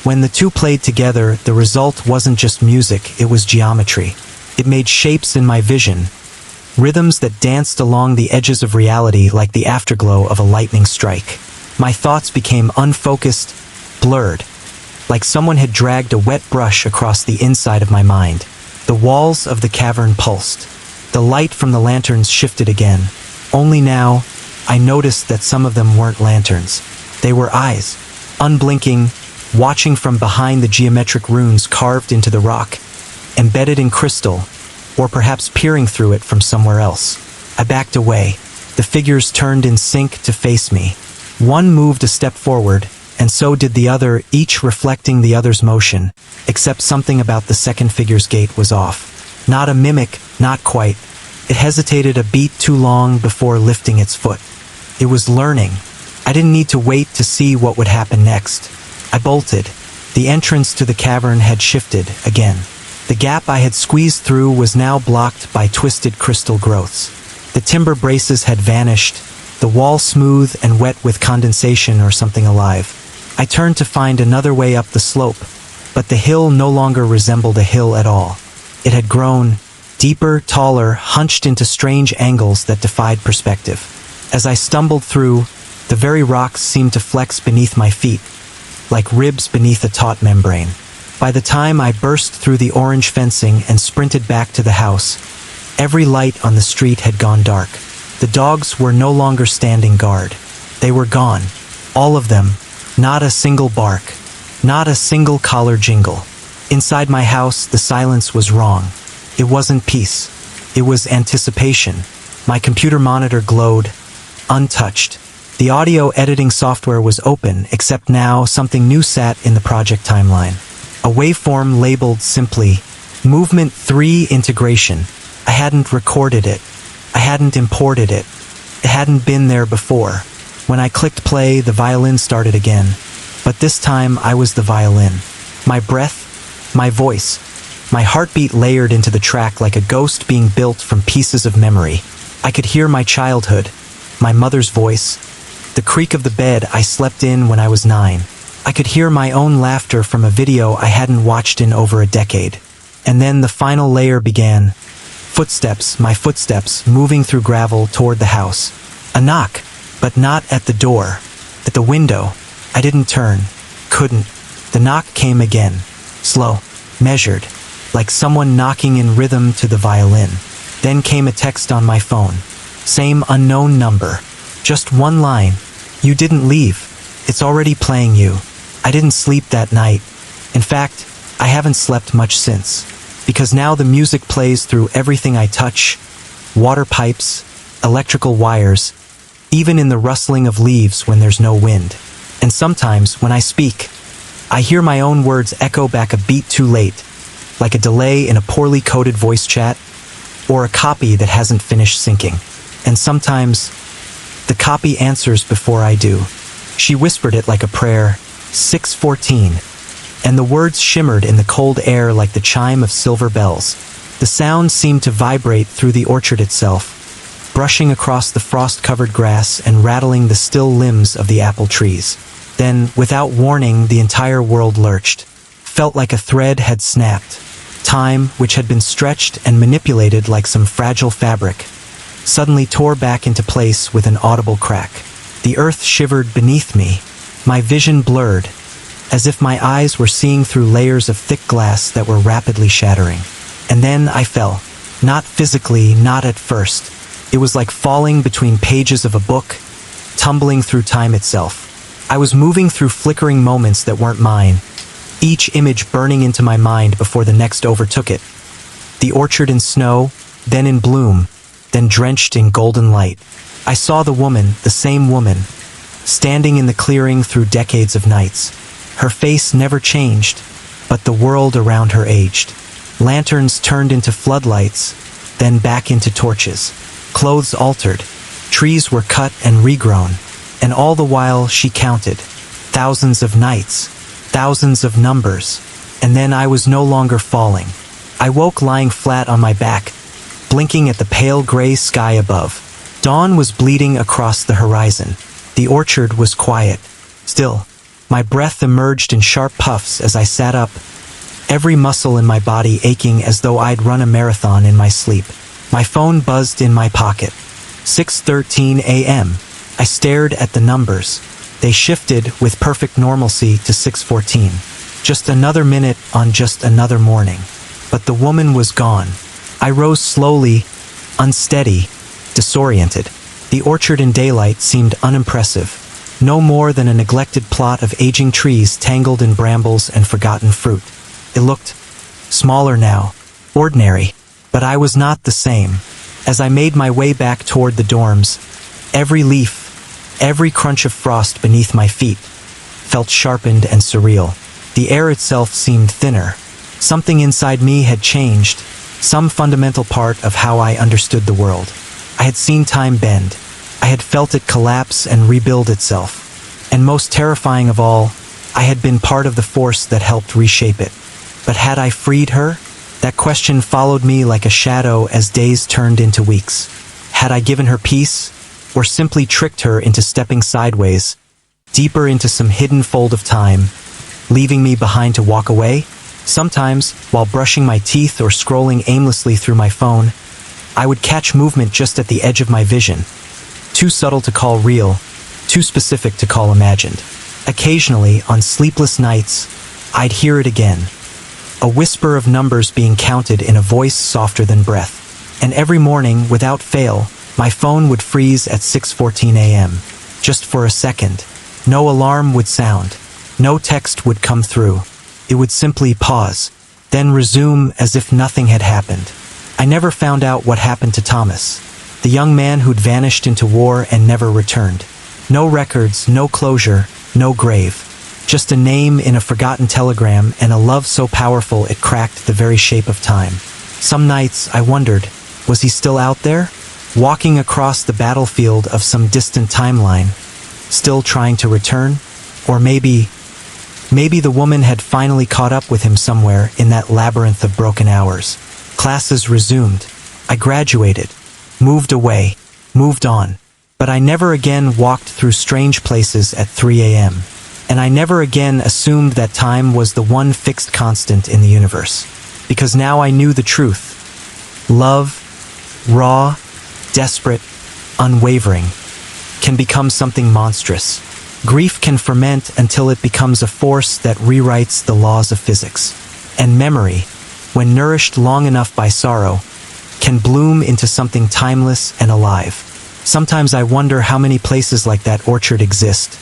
When the two played together, the result wasn't just music, it was geometry. It made shapes in my vision, rhythms that danced along the edges of reality like the afterglow of a lightning strike. My thoughts became unfocused, blurred, like someone had dragged a wet brush across the inside of my mind. The walls of the cavern pulsed. The light from the lanterns shifted again. Only now, I noticed that some of them weren't lanterns. They were eyes, unblinking, watching from behind the geometric runes carved into the rock, embedded in crystal, or perhaps peering through it from somewhere else. I backed away. The figures turned in sync to face me. One moved a step forward, and so did the other, each reflecting the other's motion, except something about the second figure's gait was off. Not a mimic, not quite. It hesitated a beat too long before lifting its foot. It was learning. I didn't need to wait to see what would happen next. I bolted. The entrance to the cavern had shifted again. The gap I had squeezed through was now blocked by twisted crystal growths. The timber braces had vanished, the wall smooth and wet with condensation or something alive. I turned to find another way up the slope, but the hill no longer resembled a hill at all. It had grown deeper, taller, hunched into strange angles that defied perspective. As I stumbled through, the very rocks seemed to flex beneath my feet, like ribs beneath a taut membrane. By the time I burst through the orange fencing and sprinted back to the house, every light on the street had gone dark. The dogs were no longer standing guard. They were gone. All of them. Not a single bark. Not a single collar jingle. Inside my house, the silence was wrong. It wasn't peace. It was anticipation. My computer monitor glowed, untouched. The audio editing software was open, except now something new sat in the project timeline. A waveform labeled simply, Movement 3 Integration. I hadn't recorded it. I hadn't imported it. It hadn't been there before. When I clicked play, the violin started again. But this time, I was the violin. My breath, my voice, my heartbeat layered into the track like a ghost being built from pieces of memory. I could hear my childhood, my mother's voice, the creak of the bed I slept in when I was 9. I could hear my own laughter from a video I hadn't watched in over a decade. And then the final layer began. Footsteps, my footsteps, moving through gravel toward the house. A knock, but not at the door. At the window. I didn't turn. Couldn't. The knock came again. Slow. Measured. Like someone knocking in rhythm to the violin. Then came a text on my phone. Same unknown number. Just one line. You didn't leave. It's already playing you. I didn't sleep that night. In fact, I haven't slept much since. Because now the music plays through everything I touch. Water pipes, electrical wires, even in the rustling of leaves when there's no wind. And sometimes, when I speak, I hear my own words echo back a beat too late, like a delay in a poorly coded voice chat, or a copy that hasn't finished syncing. And sometimes, the copy answers before I do. She whispered it like a prayer, 6:14, and the words shimmered in the cold air like the chime of silver bells. The sound seemed to vibrate through the orchard itself, brushing across the frost-covered grass and rattling the still limbs of the apple trees. Then, without warning, the entire world lurched. Felt like a thread had snapped. Time, which had been stretched and manipulated like some fragile fabric, suddenly tore back into place with an audible crack. The earth shivered beneath me, my vision blurred, as if my eyes were seeing through layers of thick glass that were rapidly shattering. And then I fell. Not physically, not at first. It was like falling between pages of a book, tumbling through time itself. I was moving through flickering moments that weren't mine, each image burning into my mind before the next overtook it. The orchard in snow, then in bloom, then drenched in golden light. I saw the woman, the same woman, standing in the clearing through decades of nights. Her face never changed, but the world around her aged. Lanterns turned into floodlights, then back into torches. Clothes altered, trees were cut and regrown, and all the while she counted. Thousands of nights, thousands of numbers, and then I was no longer falling. I woke lying flat on my back, blinking at the pale gray sky above. Dawn was bleeding across the horizon. The orchard was quiet. Still, my breath emerged in sharp puffs as I sat up, every muscle in my body aching as though I'd run a marathon in my sleep. My phone buzzed in my pocket. 6:13 a.m. I stared at the numbers. They shifted with perfect normalcy to 6:14. Just another minute on just another morning. But the woman was gone. I rose slowly, unsteady, disoriented. The orchard in daylight seemed unimpressive. No more than a neglected plot of aging trees tangled in brambles and forgotten fruit. It looked smaller now, ordinary, but I was not the same. As I made my way back toward the dorms, every leaf, every crunch of frost beneath my feet felt sharpened and surreal. The air itself seemed thinner. Something inside me had changed, some fundamental part of how I understood the world. I had seen time bend. I had felt it collapse and rebuild itself. And most terrifying of all, I had been part of the force that helped reshape it. But had I freed her? That question followed me like a shadow as days turned into weeks. Had I given her peace, or simply tricked her into stepping sideways, deeper into some hidden fold of time, leaving me behind to walk away? Sometimes, while brushing my teeth or scrolling aimlessly through my phone, I would catch movement just at the edge of my vision. Too subtle to call real, too specific to call imagined. Occasionally, on sleepless nights, I'd hear it again. A whisper of numbers being counted in a voice softer than breath. And every morning, without fail, my phone would freeze at 6:14 a.m. Just for a second. No alarm would sound. No text would come through. It would simply pause, then resume as if nothing had happened. I never found out what happened to Thomas, the young man who'd vanished into war and never returned. No records, no closure, no grave. Just a name in a forgotten telegram and a love so powerful it cracked the very shape of time. Some nights I wondered, was he still out there? Walking across the battlefield of some distant timeline, still trying to return? Or maybe the woman had finally caught up with him somewhere in that labyrinth of broken hours. Classes resumed. I graduated, moved away, moved on. But I never again walked through strange places at 3 a.m. And I never again assumed that time was the one fixed constant in the universe. Because now I knew the truth. Love, raw, desperate, unwavering, can become something monstrous. Grief can ferment until it becomes a force that rewrites the laws of physics. And memory, when nourished long enough by sorrow, can bloom into something timeless and alive. Sometimes I wonder how many places like that orchard exist.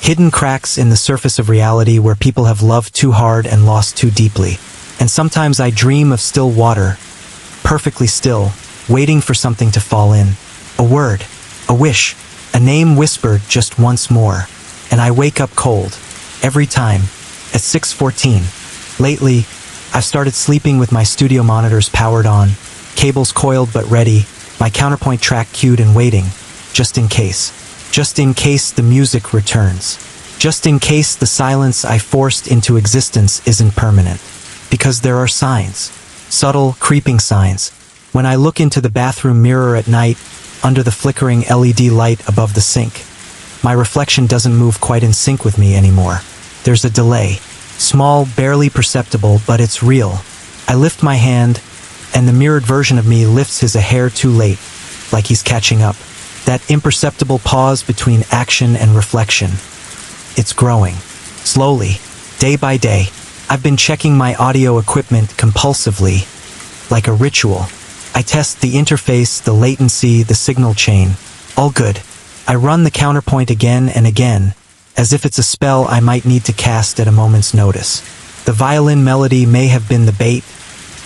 Hidden cracks in the surface of reality where people have loved too hard and lost too deeply. And sometimes I dream of still water, perfectly still, waiting for something to fall in. A word, a wish, a name whispered just once more. And I wake up cold, every time, at 6:14. Lately, I've started sleeping with my studio monitors powered on, cables coiled but ready, my counterpoint track cued and waiting, just in case. Just in case the music returns. Just in case the silence I forced into existence isn't permanent. Because there are signs. Subtle, creeping signs. When I look into the bathroom mirror at night, under the flickering LED light above the sink, my reflection doesn't move quite in sync with me anymore. There's a delay. Small, barely perceptible, but it's real. I lift my hand, and the mirrored version of me lifts his a hair too late, like he's catching up. That imperceptible pause between action and reflection. It's growing. Slowly, day by day. I've been checking my audio equipment compulsively, like a ritual. I test the interface, the latency, the signal chain. All good. I run the counterpoint again and again, as if it's a spell I might need to cast at a moment's notice. The violin melody may have been the bait,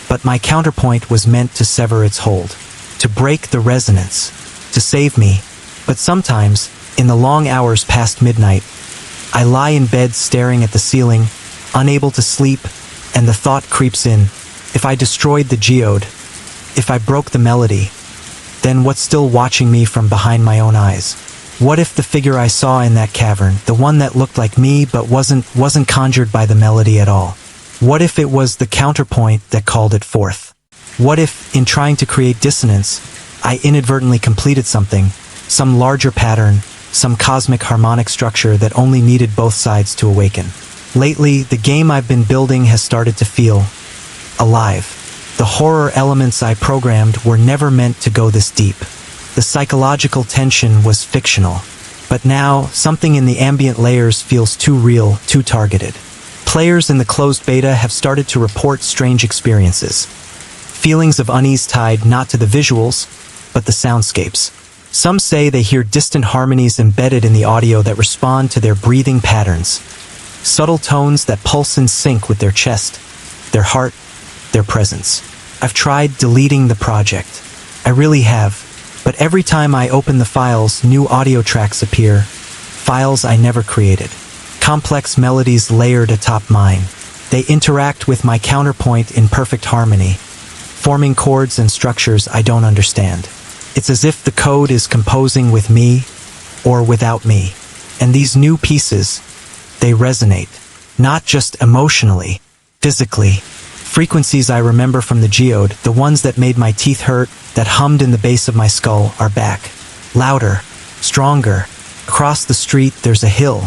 but my counterpoint was meant to sever its hold, to break the resonance, to save me. But sometimes, in the long hours past midnight, I lie in bed staring at the ceiling, unable to sleep, and the thought creeps in, if I destroyed the geode, if I broke the melody, then what's still watching me from behind my own eyes? What if the figure I saw in that cavern, the one that looked like me but wasn't conjured by the melody at all? What if it was the counterpoint that called it forth? What if, in trying to create dissonance, I inadvertently completed something, some larger pattern, some cosmic harmonic structure that only needed both sides to awaken. Lately, the game I've been building has started to feel alive. The horror elements I programmed were never meant to go this deep. The psychological tension was fictional. But now, something in the ambient layers feels too real, too targeted. Players in the closed beta have started to report strange experiences. Feelings of unease tied not to the visuals, but the soundscapes. Some say they hear distant harmonies embedded in the audio that respond to their breathing patterns. Subtle tones that pulse in sync with their chest, their heart, their presence. I've tried deleting the project. I really have. But every time I open the files, new audio tracks appear. Files I never created. Complex melodies layered atop mine. They interact with my counterpoint in perfect harmony, forming chords and structures I don't understand. It's as if the code is composing with me or without me. And these new pieces, they resonate. Not just emotionally, physically. Frequencies I remember from the geode, the ones that made my teeth hurt, that hummed in the base of my skull, are back. Louder, stronger. Across the street there's a hill,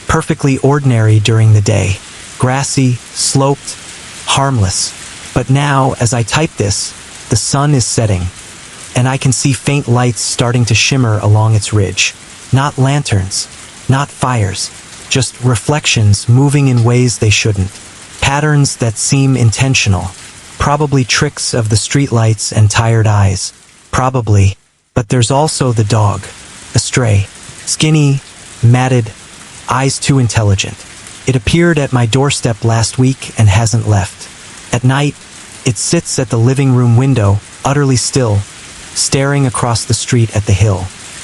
perfectly ordinary during the day. Grassy, sloped, harmless. But now, as I type this, the sun is setting, and I can see faint lights starting to shimmer along its ridge. Not lanterns, not fires, just reflections moving in ways they shouldn't. Patterns that seem intentional. Probably tricks of the streetlights and tired eyes. Probably. But there's also the dog. A stray. Skinny, matted, eyes too intelligent. It appeared at my doorstep last week and hasn't left. At night, it sits at the living room window, utterly still, staring across the street at the hill.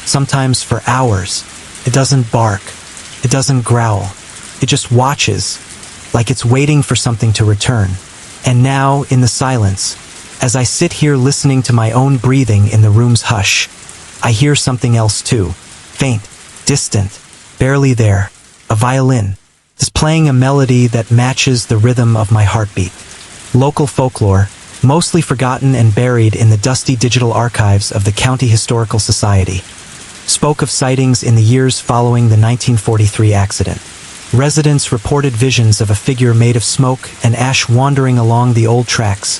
Sometimes for hours. It doesn't bark. It doesn't growl. It just watches, like it's waiting for something to return. And now, in the silence, as I sit here listening to my own breathing in the room's hush, I hear something else too. Faint, distant, barely there. A violin is playing a melody that matches the rhythm of my heartbeat. Local folklore, mostly forgotten and buried in the dusty digital archives of the County Historical Society, spoke of sightings in the years following the 1943 accident. Residents reported visions of a figure made of smoke and ash wandering along the old tracks,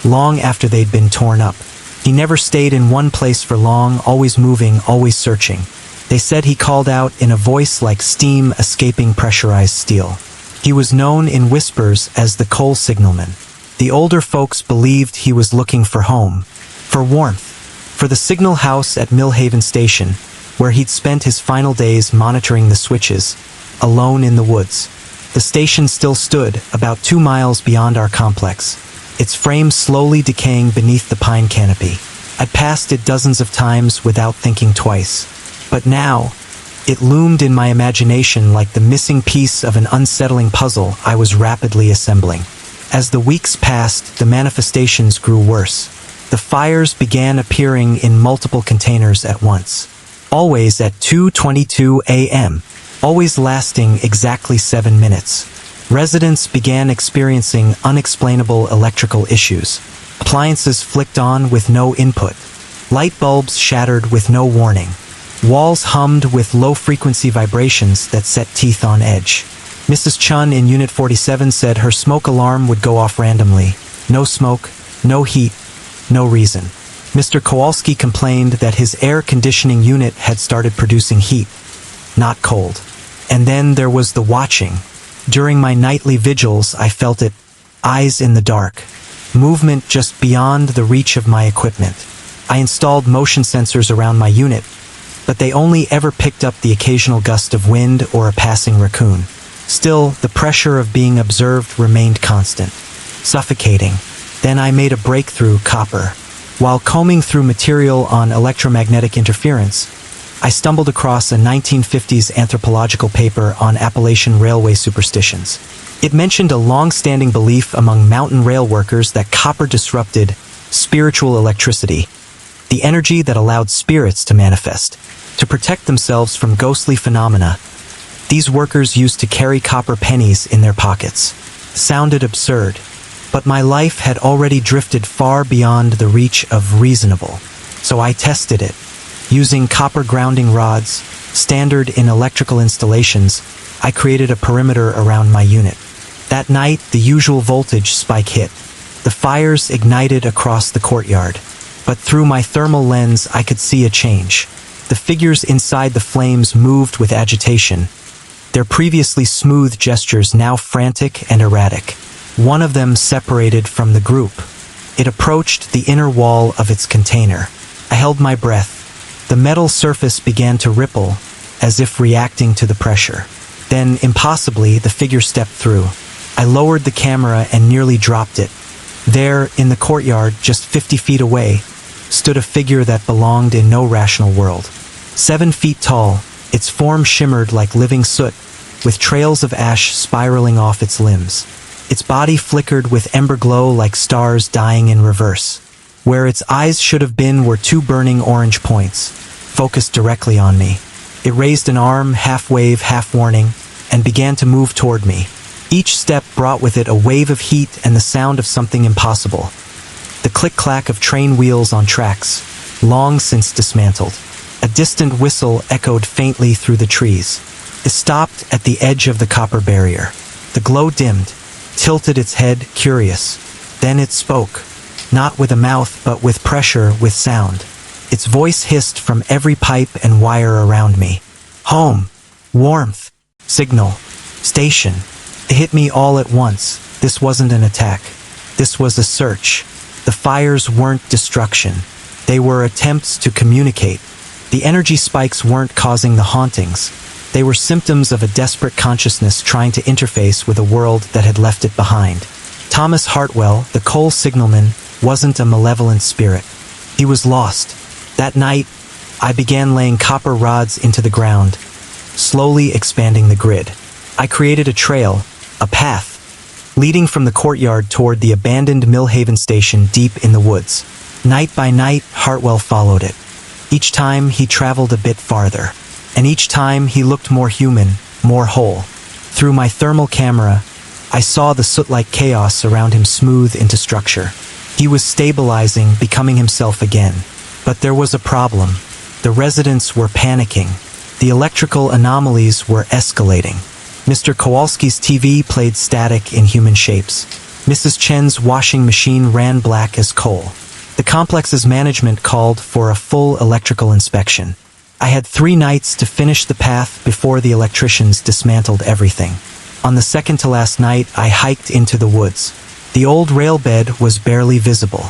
long after they'd been torn up. He never stayed in one place for long, always moving, always searching. They said he called out in a voice like steam escaping pressurized steel. He was known in whispers as the coal signalman. The older folks believed he was looking for home, for warmth, for the signal house at Millhaven Station, where he'd spent his final days monitoring the switches, alone in the woods. The station still stood, about 2 miles beyond our complex, its frame slowly decaying beneath the pine canopy. I'd passed it dozens of times without thinking twice. But now, it loomed in my imagination like the missing piece of an unsettling puzzle I was rapidly assembling. As the weeks passed, the manifestations grew worse. The fires began appearing in multiple containers at once. Always at 2:22 a.m., always lasting exactly 7 minutes. Residents began experiencing unexplainable electrical issues. Appliances flicked on with no input. Light bulbs shattered with no warning. Walls hummed with low-frequency vibrations that set teeth on edge. Mrs. Chun in Unit 47 said her smoke alarm would go off randomly. No smoke, no heat, no reason. Mr. Kowalski complained that his air conditioning unit had started producing heat, not cold. And then there was the watching. During my nightly vigils, I felt it, eyes in the dark, movement just beyond the reach of my equipment. I installed motion sensors around my unit, but they only ever picked up the occasional gust of wind or a passing raccoon. Still, the pressure of being observed remained constant, suffocating. Then I made a breakthrough: copper. While combing through material on electromagnetic interference, I stumbled across a 1950s anthropological paper on Appalachian railway superstitions. It mentioned a long-standing belief among mountain rail workers that copper disrupted spiritual electricity, the energy that allowed spirits to manifest, to protect themselves from ghostly phenomena. These workers used to carry copper pennies in their pockets. Sounded absurd, but my life had already drifted far beyond the reach of reasonable. So I tested it. Using copper grounding rods, standard in electrical installations, I created a perimeter around my unit. That night, the usual voltage spike hit. The fires ignited across the courtyard. But through my thermal lens, I could see a change. The figures inside the flames moved with agitation, their previously smooth gestures now frantic and erratic. One of them separated from the group. It approached the inner wall of its container. I held my breath. The metal surface began to ripple, as if reacting to the pressure. Then, impossibly, the figure stepped through. I lowered the camera and nearly dropped it. There, in the courtyard, just 50 feet away, stood a figure that belonged in no rational world. 7 feet tall, its form shimmered like living soot, with trails of ash spiraling off its limbs. Its body flickered with ember glow like stars dying in reverse. Where its eyes should have been were 2 burning orange points, focused directly on me. It raised an arm, half wave, half warning, and began to move toward me. Each step brought with it a wave of heat and the sound of something impossible. The click-clack of train wheels on tracks, long since dismantled. A distant whistle echoed faintly through the trees. It stopped at the edge of the copper barrier. The glow dimmed, tilted its head, curious. Then it spoke, not with a mouth but with pressure, with sound. Its voice hissed from every pipe and wire around me. Home, warmth, signal, station. It hit me all at once. This wasn't an attack. This was a search. The fires weren't destruction. They were attempts to communicate. The energy spikes weren't causing the hauntings. They were symptoms of a desperate consciousness trying to interface with a world that had left it behind. Thomas Hartwell, the coal signalman, wasn't a malevolent spirit. He was lost. That night, I began laying copper rods into the ground, slowly expanding the grid. I created a trail, a path, leading from the courtyard toward the abandoned Millhaven station deep in the woods. Night by night, Hartwell followed it. Each time he traveled a bit farther, and each time he looked more human, more whole. Through my thermal camera, I saw the soot-like chaos around him smooth into structure. He was stabilizing, becoming himself again. But there was a problem. The residents were panicking. The electrical anomalies were escalating. Mr. Kowalski's TV played static in human shapes. Mrs. Chen's washing machine ran black as coal. The complex's management called for a full electrical inspection. I had 3 nights to finish the path before the electricians dismantled everything. On the second to last night, I hiked into the woods. The old rail bed was barely visible.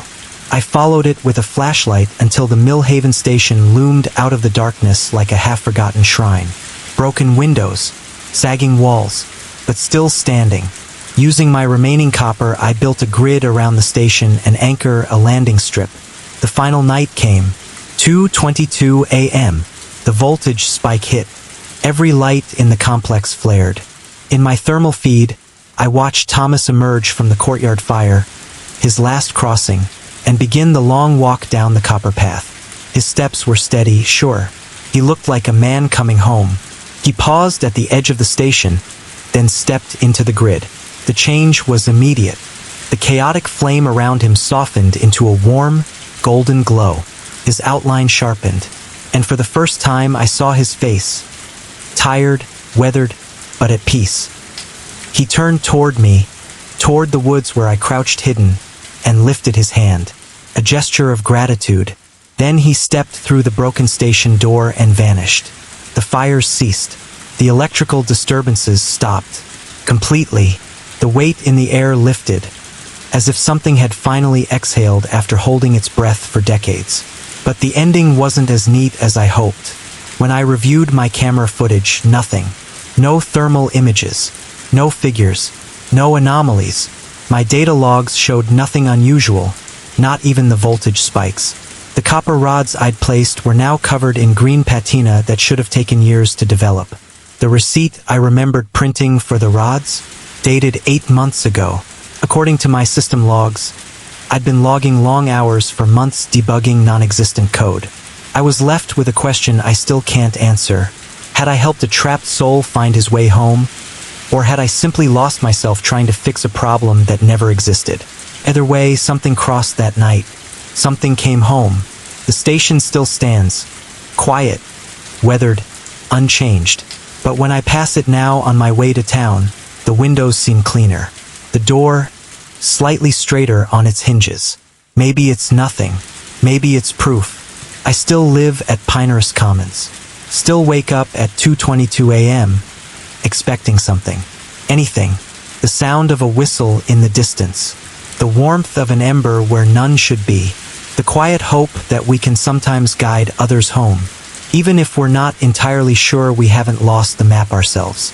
I followed it with a flashlight until the Millhaven station loomed out of the darkness like a half-forgotten shrine. Broken windows, sagging walls, but still standing. Using my remaining copper, I built a grid around the station and anchor a landing strip. The final night came. 2:22 a.m. The voltage spike hit. Every light in the complex flared. In my thermal feed, I watched Thomas emerge from the courtyard fire, his last crossing, and begin the long walk down the copper path. His steps were steady, sure. He looked like a man coming home. He paused at the edge of the station, then stepped into the grid. The change was immediate. The chaotic flame around him softened into a warm, golden glow. His outline sharpened, and for the first time I saw his face. Tired, weathered, but at peace. He turned toward me, toward the woods where I crouched hidden, and lifted his hand. A gesture of gratitude. Then he stepped through the broken station door and vanished. The fires ceased. The electrical disturbances stopped. Completely. The weight in the air lifted, as if something had finally exhaled after holding its breath for decades. But the ending wasn't as neat as I hoped. When I reviewed my camera footage, nothing. No thermal images. No figures. No anomalies. My data logs showed nothing unusual, not even the voltage spikes. The copper rods I'd placed were now covered in green patina that should have taken years to develop. The receipt I remembered printing for the rods, dated 8 months ago. According to my system logs, I'd been logging long hours for months debugging non-existent code. I was left with a question I still can't answer. Had I helped a trapped soul find his way home? Or had I simply lost myself trying to fix a problem that never existed? Either way, something crossed that night. Something came home. The station still stands, quiet, weathered, unchanged. But when I pass it now on my way to town, the windows seem cleaner. The door, slightly straighter on its hinges. Maybe it's nothing. Maybe it's proof. I still live at Pinehurst Commons. Still wake up at 2:22 a.m., expecting something. Anything. The sound of a whistle in the distance. The warmth of an ember where none should be. The quiet hope that we can sometimes guide others home, even if we're not entirely sure we haven't lost the map ourselves.